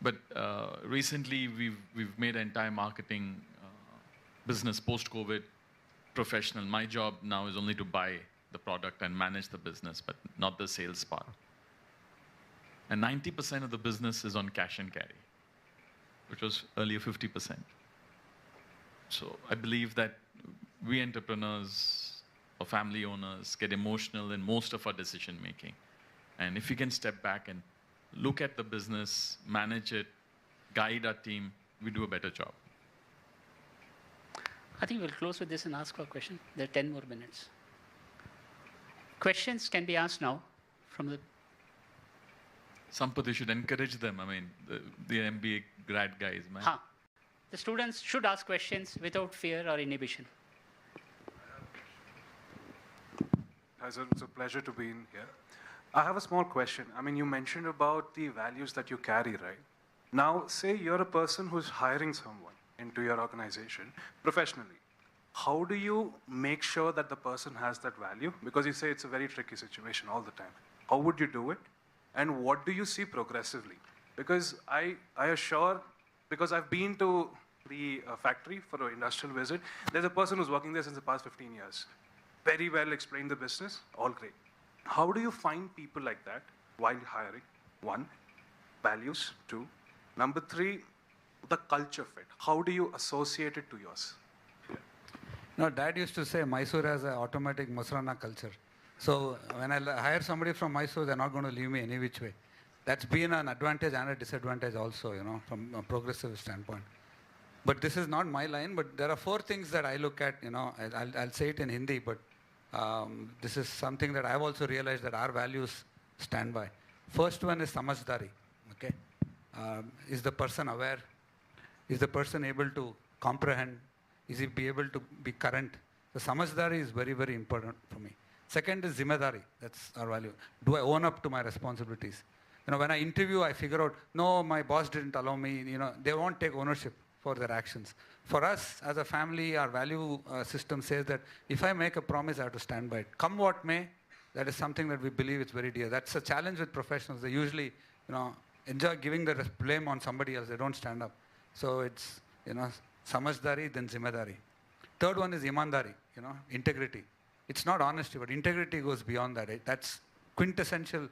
But recently we've made an entire marketing business post-COVID professional. My job now is only to buy the product and manage the business, but not the sales part. And 90% of the business is on cash and carry, which was earlier 50%. So I believe that we entrepreneurs or family owners get emotional in most of our decision making. And if we can step back and look at the business, manage it, guide our team, we do a better job. I think we'll close with this and ask for a question. There are 10 more minutes. Questions can be asked now from the... Sampath, you should encourage them. I mean, the MBA grad guys, man. The students should ask questions without fear or inhibition. It's a pleasure to be in here. I have a small question. I mean, you mentioned about the values that you carry, right? Now, say you're a person who's hiring someone into your organization professionally. How do you make sure that the person has that value? Because you say it's a very tricky situation all the time. How would you do it? And what do you see progressively? Because I assure, because I've been to the factory for an industrial visit, there's a person who's working there since the past 15 years. Very well explained the business, all great. How do you find people like that while hiring? 1, values. 2, number 3, the culture fit. How do you associate it to yours? No, Dad used to say Mysore has an automatic Musrana culture. So when I hire somebody from Mysore, they're not going to leave me any which way. That's been an advantage and a disadvantage also, you know, from a progressive standpoint. But this is not my line, but there are 4 things that I look at, you know, I'll say it in Hindi, but this is something that I've also realized that our values stand by. First one is samajhdari, okay? Is the person aware? Is the person able to comprehend? Is he be able to be current? So samajhdari is very, very important for me. Second is zimmedari, that's our value. Do I own up to my responsibilities? You know, when I interview, I figure out, no, my boss didn't allow me, you know, they won't take ownership for their actions. For us, as a family, our value system says that if I make a promise, I have to stand by it. Come what may, that is something that we believe is very dear. That's a challenge with professionals. They usually, you know, enjoy giving the blame on somebody else. They don't stand up. So it's, you know, samajhdari, then zimmedari. Third one is imandari, you know, integrity. It's not honesty, but integrity goes beyond that. That's quintessential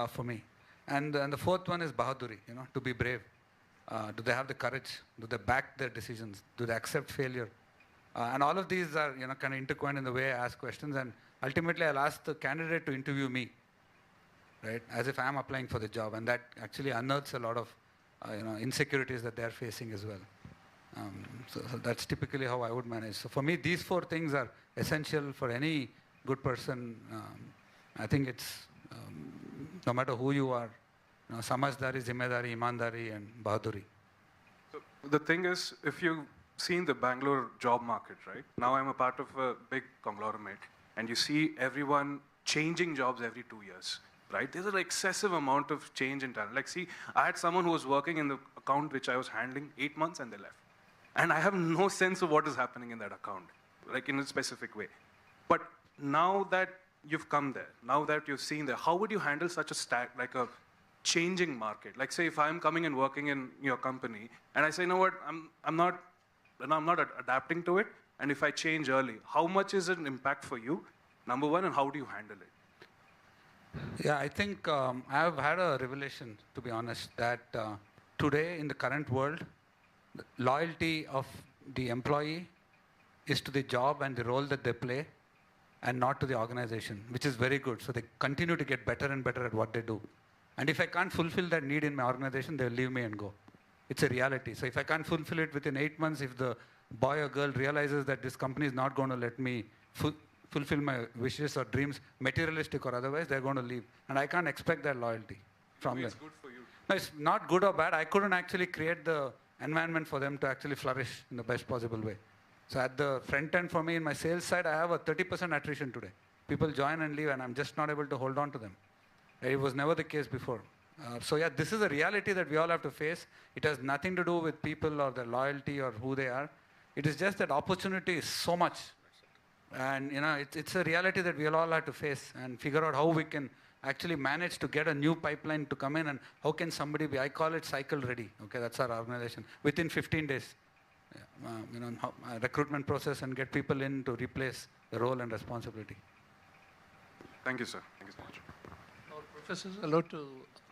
for me. And the fourth one is bahaduri, you know, to be brave. Do they have the courage? Do they back their decisions? Do they accept failure? And all of these are, you know, kind of intertwined in the way I ask questions. And ultimately, I'll ask the candidate to interview me, right? As if I'm applying for the job. And that actually unearths a lot of, you know, insecurities that they're facing as well. So that's typically how I would manage. So for me, these 4 things are essential for any good person. I think it's, no matter who you are, you know, samajhdari, zimmedari, imandari, and bahaduri. So the thing is, if you've seen the Bangalore job market, right? Now I'm a part of a big conglomerate. and you see everyone changing jobs every 2 years, right? There's an excessive amount of change in talent. Like, see, I had someone who was working in the account which I was handling 8 months and they left. And I have no sense of what is happening in that account, like in a specific way. But now that you've come there, now that you've seen there, how would you handle such a a changing market? Like, say, if I'm coming and working in your company, and I say, you know what, I'm not adapting to it, and if I change early, how much is it an impact for you, number one, and how do you handle it? Yeah, I think I've had a revelation, to be honest, that today in the current world, the loyalty of the employee is to the job and the role that they play, and not to the organization, which is very good. So they continue to get better and better at what they do. And if I can't fulfill that need in my organization, they'll leave me and go. It's a reality. So if I can't fulfill it within 8 months, if the boy or girl realizes that this company is not going to let me fulfill my wishes or dreams, materialistic or otherwise, they're going to leave. And I can't expect that loyalty from them. It's good for you. No, it's not good or bad. I couldn't actually create the environment for them to actually flourish in the best possible way. So at the front end for me, in my sales side, I have a 30% attrition today. People join and leave, and I'm just not able to hold on to them. It was never the case before. So yeah, this is a reality that we all have to face. It has nothing to do with people or their loyalty or who they are. It is just that opportunity is so much. And it's a reality that we all have to face and figure out how we can actually manage to get a new pipeline to come in, and how can somebody be, I call it cycle ready. Okay, that's our organization. Within 15 days. Recruitment process and get people in to replace the role and responsibility. Thank you, sir. Thank you so much. Are professors allowed to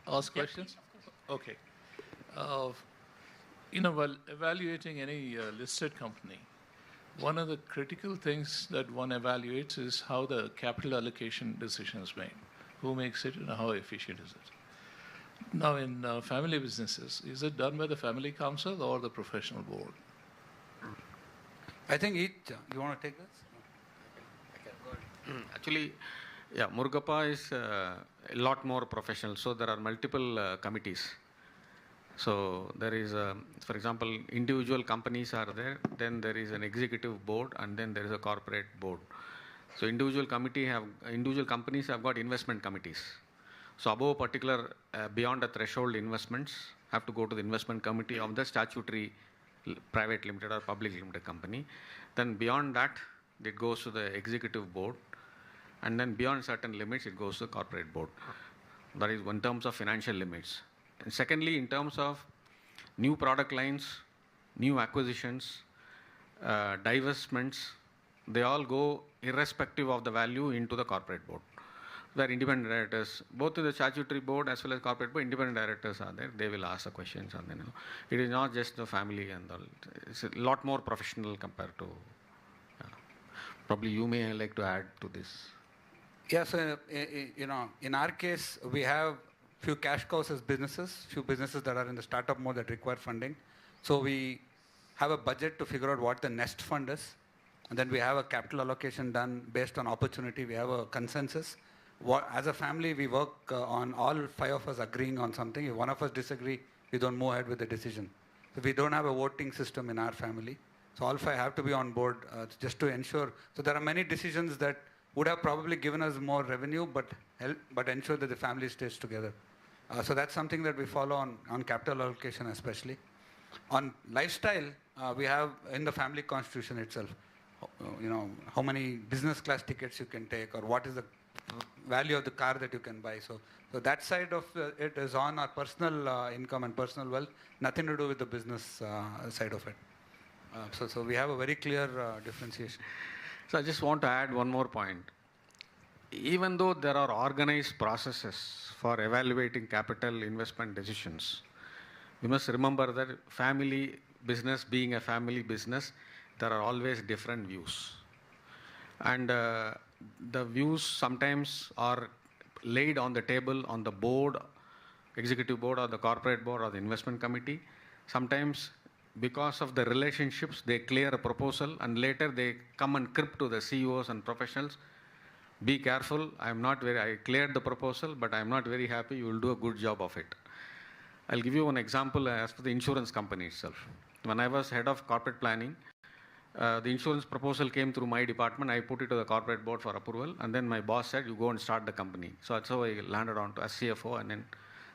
ask questions? Okay. While evaluating any listed company, one of the critical things that one evaluates is how the capital allocation decision is made. Who makes it and how efficient is it? Now, in family businesses, is it done by the family council or the professional board? I think you want to take this? Actually, yeah, Murugappa is a lot more professional. So there are multiple committees. So there is, for example, individual companies are there. Then there is an executive board, and then there is a corporate board. So individual companies have got investment committees. So above a particular, beyond a threshold investments have to go to the investment committee of the statutory private limited or public limited company. Then beyond that, it goes to the executive board. And then beyond certain limits, it goes to the corporate board. That is in terms of financial limits. And secondly, in terms of new product lines, new acquisitions, divestments, they all go irrespective of the value into the corporate board, where independent directors, both to the statutory board as well as corporate board, independent directors are there. They will ask the questions, and then it is not just the family and all. It's a lot more professional compared to. Probably you may like to add to this. Yeah, so in our case, we have few cash cows as businesses, few businesses that are in the startup mode that require funding. So we have a budget to figure out what the next fund is, and then we have a capital allocation done based on opportunity. We have a consensus. As a family, we work on all 5 of us agreeing on something. If one of us disagree, we don't move ahead with the decision. So we don't have a voting system in our family. So all 5 have to be on board just to ensure. So there are many decisions that would have probably given us more revenue, but ensure that the family stays together. So that's something that we follow on capital allocation especially. On lifestyle, we have in the family constitution itself, how many business class tickets you can take, or what is the value of the car that you can buy. So that side of it is on our personal income and personal wealth, nothing to do with the business side of it. So we have a very clear differentiation. So I just want to add one more point. Even though there are organized processes for evaluating capital investment decisions, we must remember that family business being a family business, there are always different views. And the views sometimes are laid on the table on the board, executive board or the corporate board or the investment committee. Sometimes because of the relationships, they clear a proposal and later they come and crypt to the CEOs and professionals. Be careful, I cleared the proposal, but I'm not very happy, you will do a good job of it. I'll give you one example as for the insurance company itself. When I was head of corporate planning, The insurance proposal came through my department. I put it to the corporate board for approval, and then my boss said, "You go and start the company." So that's how I landed on to as CFO, and then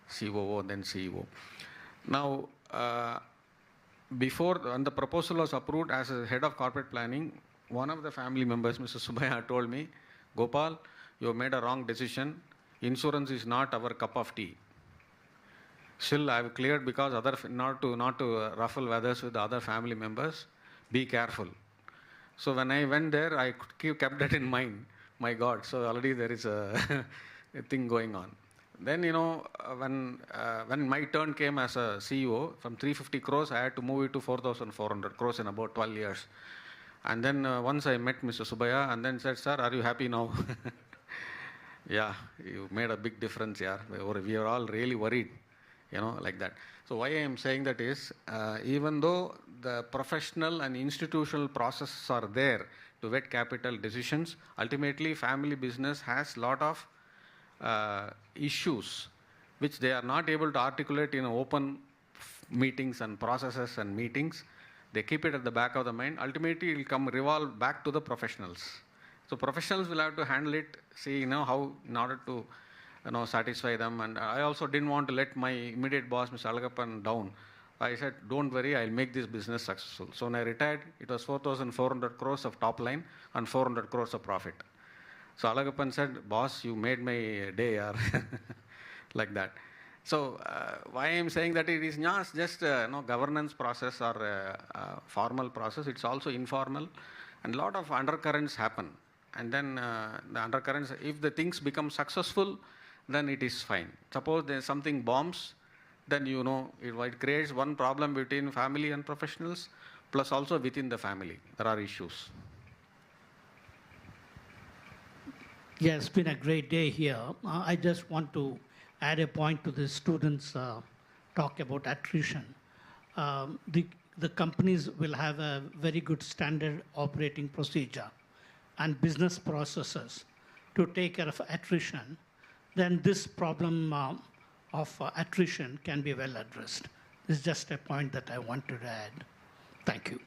COO, and then CEO. Now, when the proposal was approved as a head of corporate planning, one of the family members, Mr. Subaya, told me, "Gopal, you have made a wrong decision. Insurance is not our cup of tea." Still, I have cleared because not to ruffle feathers with the other family members. Be careful. So when I went there, I kept that in mind. My God, so already there is a thing going on. Then, when my turn came as a CEO, from 350 crores, I had to move it to 4,400 crores in about 12 years. And then once I met Mr. Subaya and then said, "Sir, are you happy now?" Yeah, you made a big difference, yeah. We are all really worried, like that. So why I am saying that is, even though the professional and institutional processes are there to vet capital decisions, ultimately family business has a lot of issues which they are not able to articulate in open meetings and processes and meetings. They keep it at the back of the mind. Ultimately, it will revolve back to the professionals. So professionals will have to handle it, see how in order to satisfy them. And I also didn't want to let my immediate boss, Mr. Alagappan, down. I said, "Don't worry, I'll make this business successful." So when I retired, it was 4,400 crores of top line and 400 crores of profit. So Alagappan said, "Boss, you made my day, yaar." Like that. So why I am saying that it is not just governance process or formal process, it's also informal, and a lot of undercurrents happen. And then the undercurrents, if the things become successful, then it is fine. Suppose there's something bombs, then it creates one problem between family and professionals, plus also within the family. There are issues. Yeah, it's been a great day here. I just want to add a point to the students' talk about attrition. The companies will have a very good standard operating procedure and business processes to take care of attrition. Then this problem of attrition can be well addressed. This is just a point that I wanted to add. Thank you.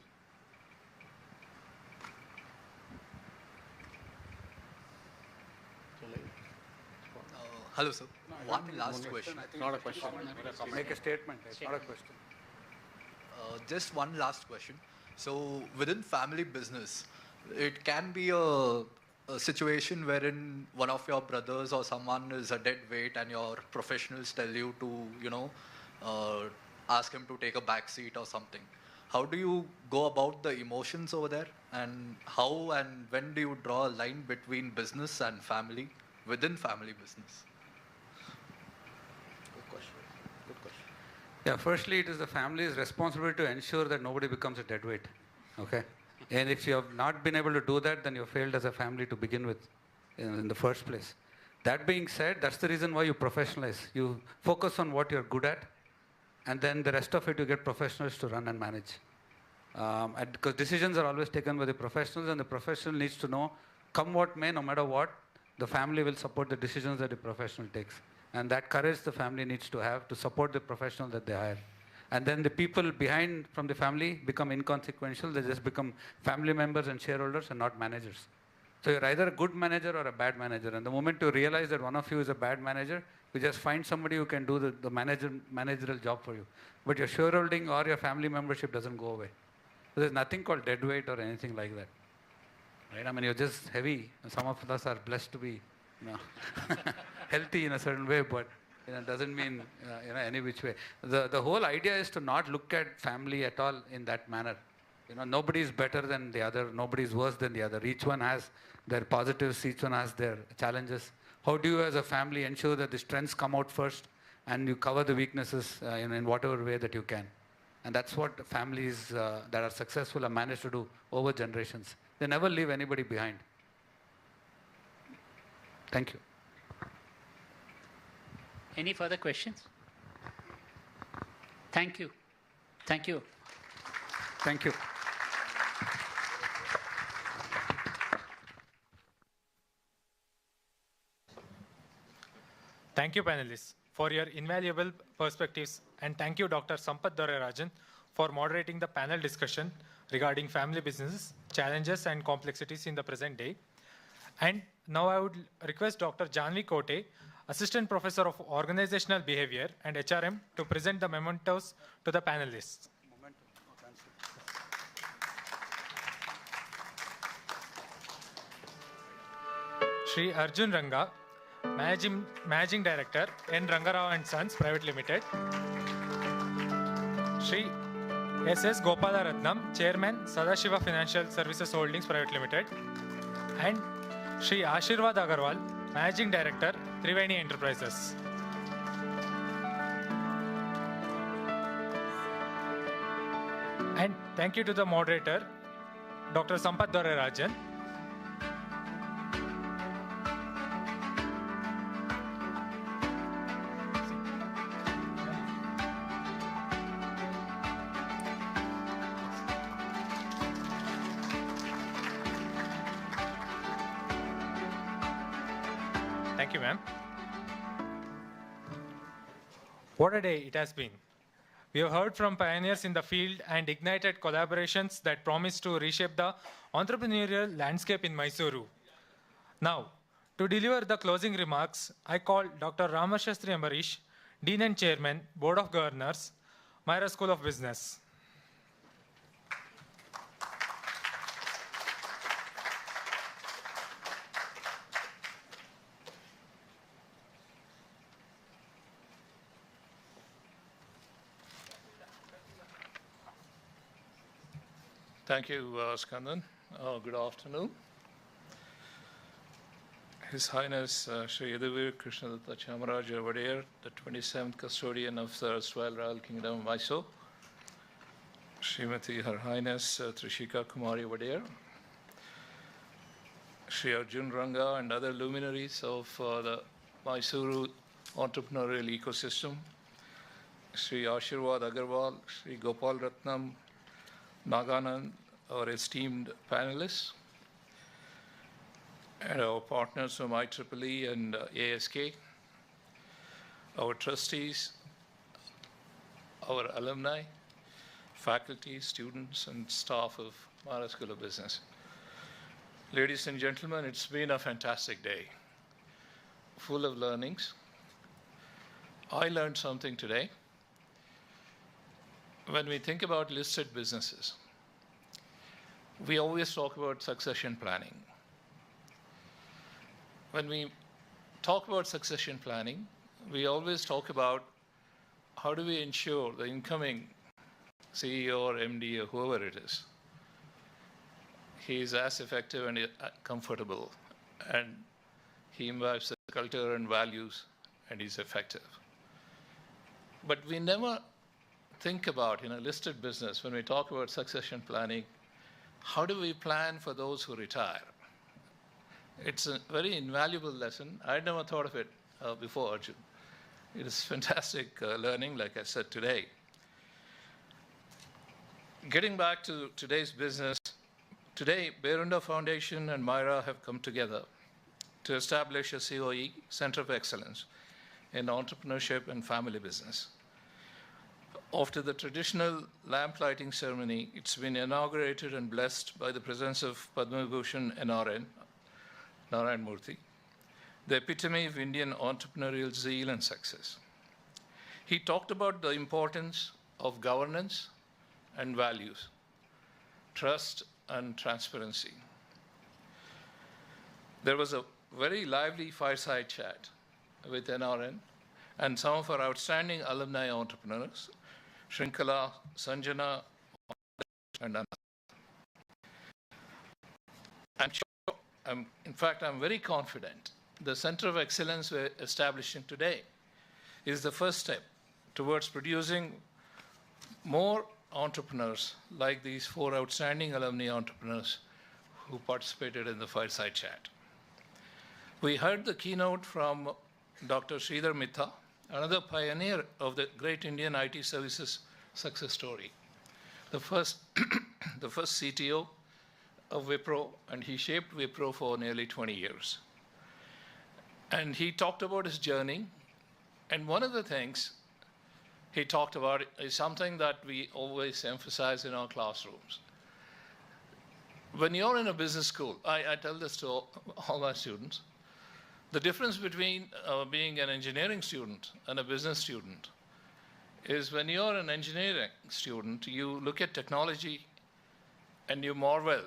Hello, sir. One last question. Not a question. Make a statement. It's not a question. Just one last question. So within family business, it can be a situation wherein one of your brothers or someone is a dead weight and your professionals tell you to, ask him to take a back seat or something. How do you go about the emotions over there? And how and when do you draw a line between business and family within family business? Good question. Yeah, firstly, it is the family's responsibility to ensure that nobody becomes a deadweight. Okay? And if you have not been able to do that, then you failed as a family to begin with in the first place. That being said, that's the reason why you professionalize. You focus on what you're good at, and then the rest of it you get professionals to run and manage. Because decisions are always taken by the professionals, and the professional needs to know, come what may, no matter what, the family will support the decisions that the professional takes. And that courage the family needs to have to support the professional that they hire. And then the people behind from the family become inconsequential. They just become family members and shareholders and not managers. So you're either a good manager or a bad manager. And the moment you realize that one of you is a bad manager, you just find somebody who can do the managerial job for you. But your shareholding or your family membership doesn't go away. So there's nothing called dead weight or anything like that. Right? I mean, you're just heavy. Some of us are blessed to be healthy in a certain way, but it doesn't mean any which way. The whole idea is to not look at family at all in that manner. Nobody is better than the other. Nobody is worse than the other. Each one has their positives. Each one has their challenges. How do you as a family ensure that the strengths come out first and you cover the weaknesses in whatever way that you can? And that's what families that are successful have managed to do over generations. They never leave anybody behind. Thank you. Any further questions? Thank you. Thank you. Thank you. Thank you, panelists, for your invaluable perspectives, and thank you, Dr. Sampath Dorarajan, for for moderating the panel discussion regarding family businesses, challenges and complexities in the present day. And now I would request Dr. Janvi Kote, Assistant Professor of Organizational Behavior and HRM, to present the mementos to the panelists. Shri Arjun Ranga, Managing Director, N. Rangarao and Sons Private Limited. Shri S.S. Gopala Ratnam, Chairman, Sadashiva Financial Services Holdings Private Limited. And Shri Ashirvad Agarwal, Managing Director, Triveni Enterprises. And thank you to the moderator, Dr. Sampath Dorarajan. Thank you, ma'am. What a day it has been. We have heard from pioneers in the field and ignited collaborations that promise to reshape the entrepreneurial landscape in Mysuru. Now, to deliver the closing remarks, I call Dr. Ramashastri Ambarish, Dean and Chairman, Board of Governors, MYRA School of Business. Thank you, Skandan. Good afternoon. His Highness Sri Yaduvir Krishnadatta Chamaraja Vadiyar, the 27th custodian of the erstwhile Royal Kingdom of Mysore, Srimati Her Highness Trishika Kumari Vadiyar, Sri Arjun Ranga and other luminaries of the Mysuru entrepreneurial ecosystem, Sri Ashirvad Agarwal, Sri Gopal Ratnam, Naganand, our esteemed panelists, and our partners from IEEE and ASK, our trustees, our alumni, faculty, students, and staff of MYRA School of Business. Ladies and gentlemen, it's been a fantastic day, full of learnings. I learned something today. When we think about listed businesses, we always talk about succession planning. When we talk about succession planning, we always talk about how do we ensure the incoming CEO or MD or whoever it is, he is as effective and comfortable, and he imbibes the culture and values, and he's effective. But we never think about, in a listed business, when we talk about succession planning, how do we plan for those who retire? It's a very invaluable lesson. I never thought of it before, Arjun. It is fantastic learning, like I said today. Getting back to today's business, today, Berunda Foundation and MYRA have come together to establish a CoE, Center of Excellence, in entrepreneurship and family business. After the traditional lamp lighting ceremony, it's been inaugurated and blessed by the presence of Padma Vibhushan NRN, Narayan Murthy, the epitome of Indian entrepreneurial zeal and success. He talked about the importance of governance and values, trust and transparency. There was a very lively fireside chat with NRN and some of our outstanding alumni entrepreneurs, Shrinkala, Sanjana, and Anna. In fact, I'm very confident the Center of Excellence we're establishing today is the first step towards producing more entrepreneurs like these 4 outstanding alumni entrepreneurs who participated in the fireside chat. We heard the keynote from Dr. Sridhar Mitha, another pioneer of the great Indian IT services success story, the first CTO of Wipro, and he shaped Wipro for nearly 20 years. And he talked about his journey, and one of the things he talked about is something that we always emphasize in our classrooms. When you're in a business school, I tell this to all my students, the difference between being an engineering student and a business student is when you're an engineering student, you look at technology and you marvel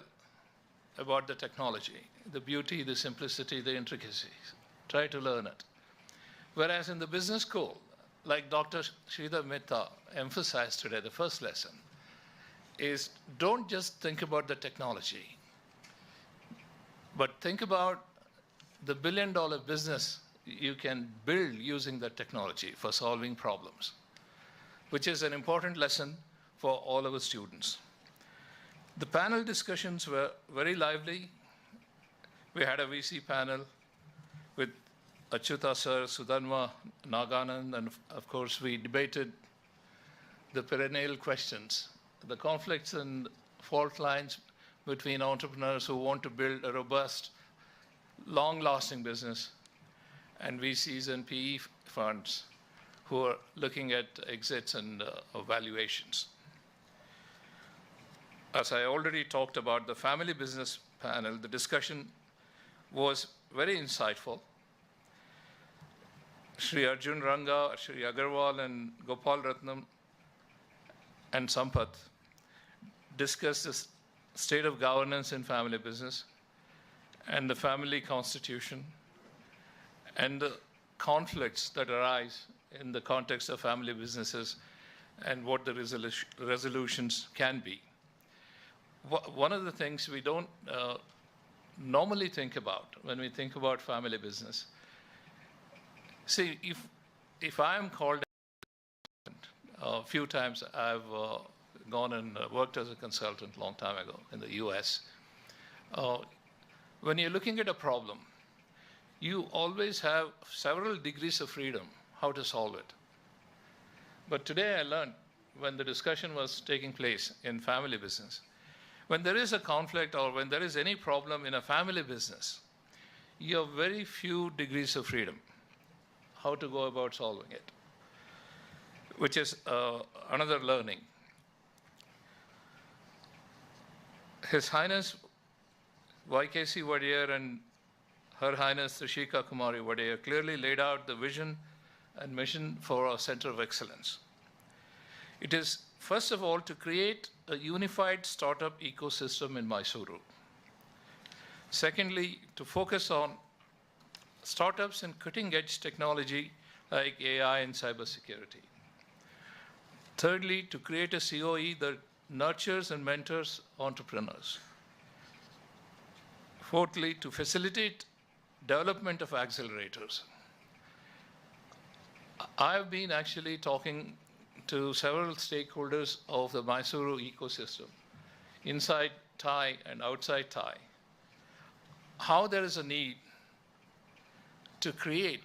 about the technology, the beauty, the simplicity, the intricacies. Try to learn it. Whereas in the business school, like Dr. Sridhar Mehta emphasized today, the first lesson, is don't just think about the technology, but think about the billion-dollar business you can build using that technology for solving problems, which is an important lesson for all our students. The panel discussions were very lively. We had a VC panel with Achyuta sir, Sudharma, Naganand, and of course we debated the perennial questions, the conflicts and fault lines between entrepreneurs who want to build a robust, long-lasting business and VCs and PE funds who are looking at exits and valuations. As I already talked about the family business panel, the discussion was very insightful. Sri Arjun Ranga, Sri Agarwal, and Gopal Ratnam and Sampath discussed the state of governance in family business and the family constitution and the conflicts that arise in the context of family businesses and what the resolutions can be. One of the things we don't normally think about when we think about family business, see, if I am called a few times, I've gone and worked as a consultant a long time ago in the US. When you're looking at a problem, you always have several degrees of freedom how to solve it. But today I learned when the discussion was taking place in family business, when there is a conflict or when there is any problem in a family business, you have very few degrees of freedom how to go about solving it, which is another learning. His Highness YKC Wadiyar and Her Highness Rishika Kumari Wadiyar clearly laid out the vision and mission for our Center of Excellence. It is, first of all, to create a unified startup ecosystem in Mysuru. Secondly, to focus on startups in cutting-edge technology like AI and cybersecurity. Thirdly, to create a CoE that nurtures and mentors entrepreneurs. Fourthly, to facilitate development of accelerators. I've been actually talking to several stakeholders of the Mysuru ecosystem, inside Thai and outside Thai, how there is a need to create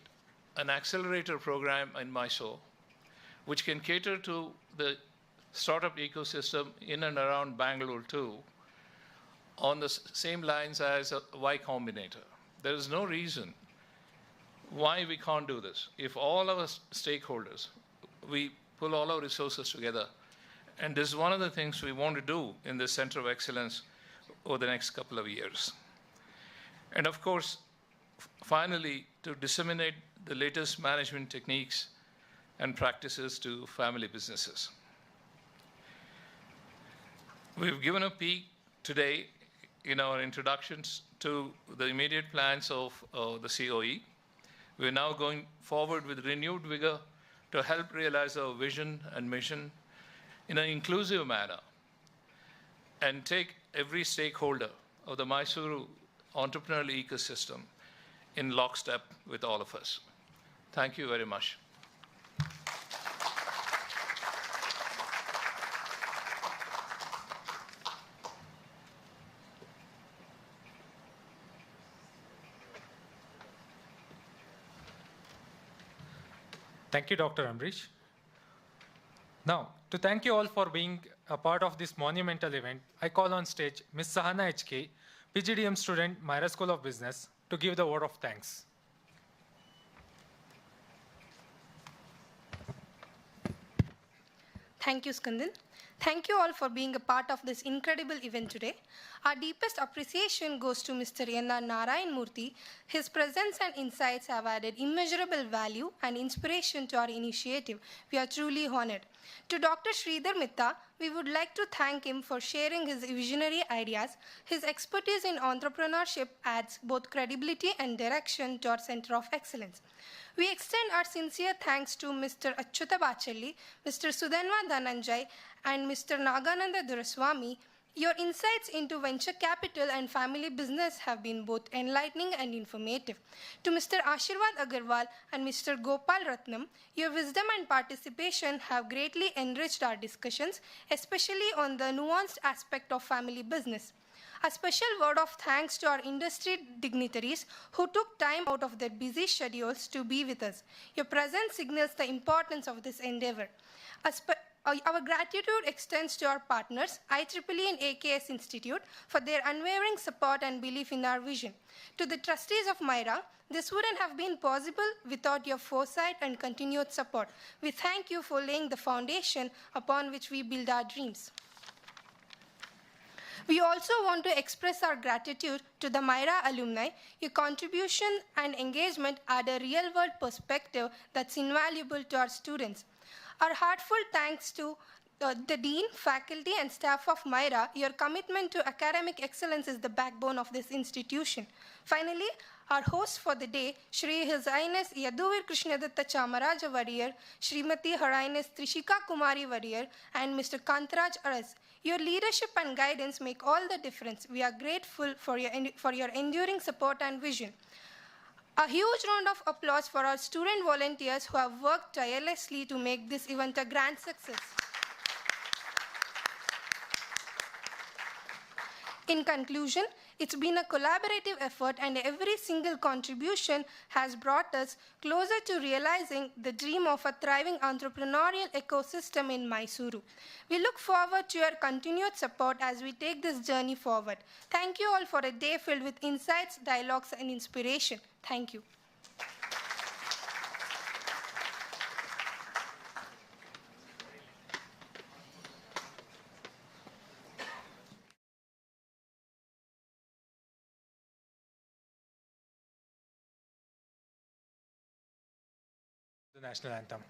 an accelerator program in Mysore, which can cater to the startup ecosystem in and around Bangalore too, on the same lines as a Y Combinator. There is no reason why we can't do this. If all our stakeholders, we pull all our resources together, and this is one of the things we want to do in this Center of Excellence over the next couple of years. And of course, finally, to disseminate the latest management techniques and practices to family businesses. We've given a peek today in our introductions to the immediate plans of the CoE. We're now going forward with renewed vigor to help realize our vision and mission in an inclusive manner and take every stakeholder of the Mysuru entrepreneurial ecosystem in lockstep with all of us. Thank you very much. Thank you, Dr. Ambrish. Now, to thank you all for being a part of this monumental event, I call on stage Ms. Sahana HK, PGDM student, MYRA School of Business, to give the word of thanks. Thank you, Skandan. Thank you all for being a part of this incredible event today. Our deepest appreciation goes to Mr. N.R. Narayan Murthy. His presence and insights have added immeasurable value and inspiration to our initiative. We are truly honored. To Dr. Sridhar Mitta, we would like to thank him for sharing his visionary ideas. His expertise in entrepreneurship adds both credibility and direction to our Center of Excellence. We extend our sincere thanks to Mr. Achyuta Bachelli, Mr. Sudanva Dhananjay, and Mr. Nagananda Duraswamy. Your insights into venture capital and family business have been both enlightening and informative. To Mr. Ashirwad Agarwal and Mr. Gopal Ratnam, your wisdom and participation have greatly enriched our discussions, especially on the nuanced aspect of family business. A special word of thanks to our industry dignitaries who took time out of their busy schedules to be with us. Your presence signals the importance of this endeavor. Our gratitude extends to our partners, IEEE and AKS Institute, for their unwavering support and belief in our vision. To the trustees of MYRA, this wouldn't have been possible without your foresight and continued support. We thank you for laying the foundation upon which we build our dreams. We also want to express our gratitude to the MYRA alumni. Your contribution and engagement add a real-world perspective that's invaluable to our students. Our heartfelt thanks to the Dean, faculty, and staff of MYRA. Your commitment to academic excellence is the backbone of this institution. Finally, our hosts for the day, Shri His Highness Yaduvir Krishnadatta Chamaraja Variyar, Srimati Her Highness Trishika Kumari Variyar, and Mr. Kantaraj Aras. Your leadership and guidance make all the difference. We are grateful for your enduring support and vision. A huge round of applause for our student volunteers who have worked tirelessly to make this event a grand success. In conclusion, it's been a collaborative effort, and every single contribution has brought us closer to realizing the dream of a thriving entrepreneurial ecosystem in Mysuru. We look forward to your continued support as we take this journey forward. Thank you all for a day filled with insights, dialogues, and inspiration. Thank you. The national anthem.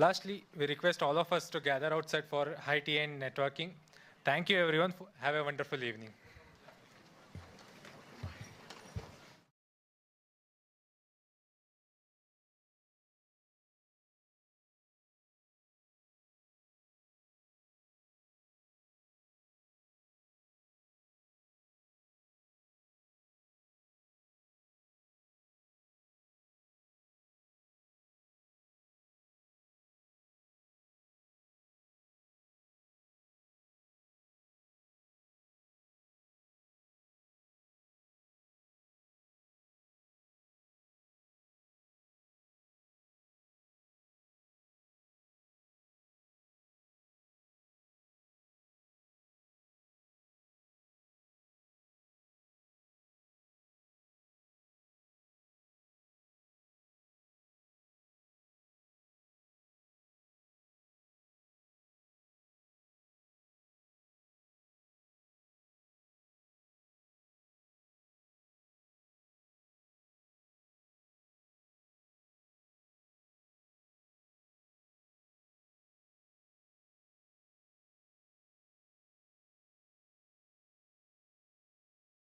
Lastly, we request all of us to gather outside for high tea and networking. Thank you, everyone. Have a wonderful evening.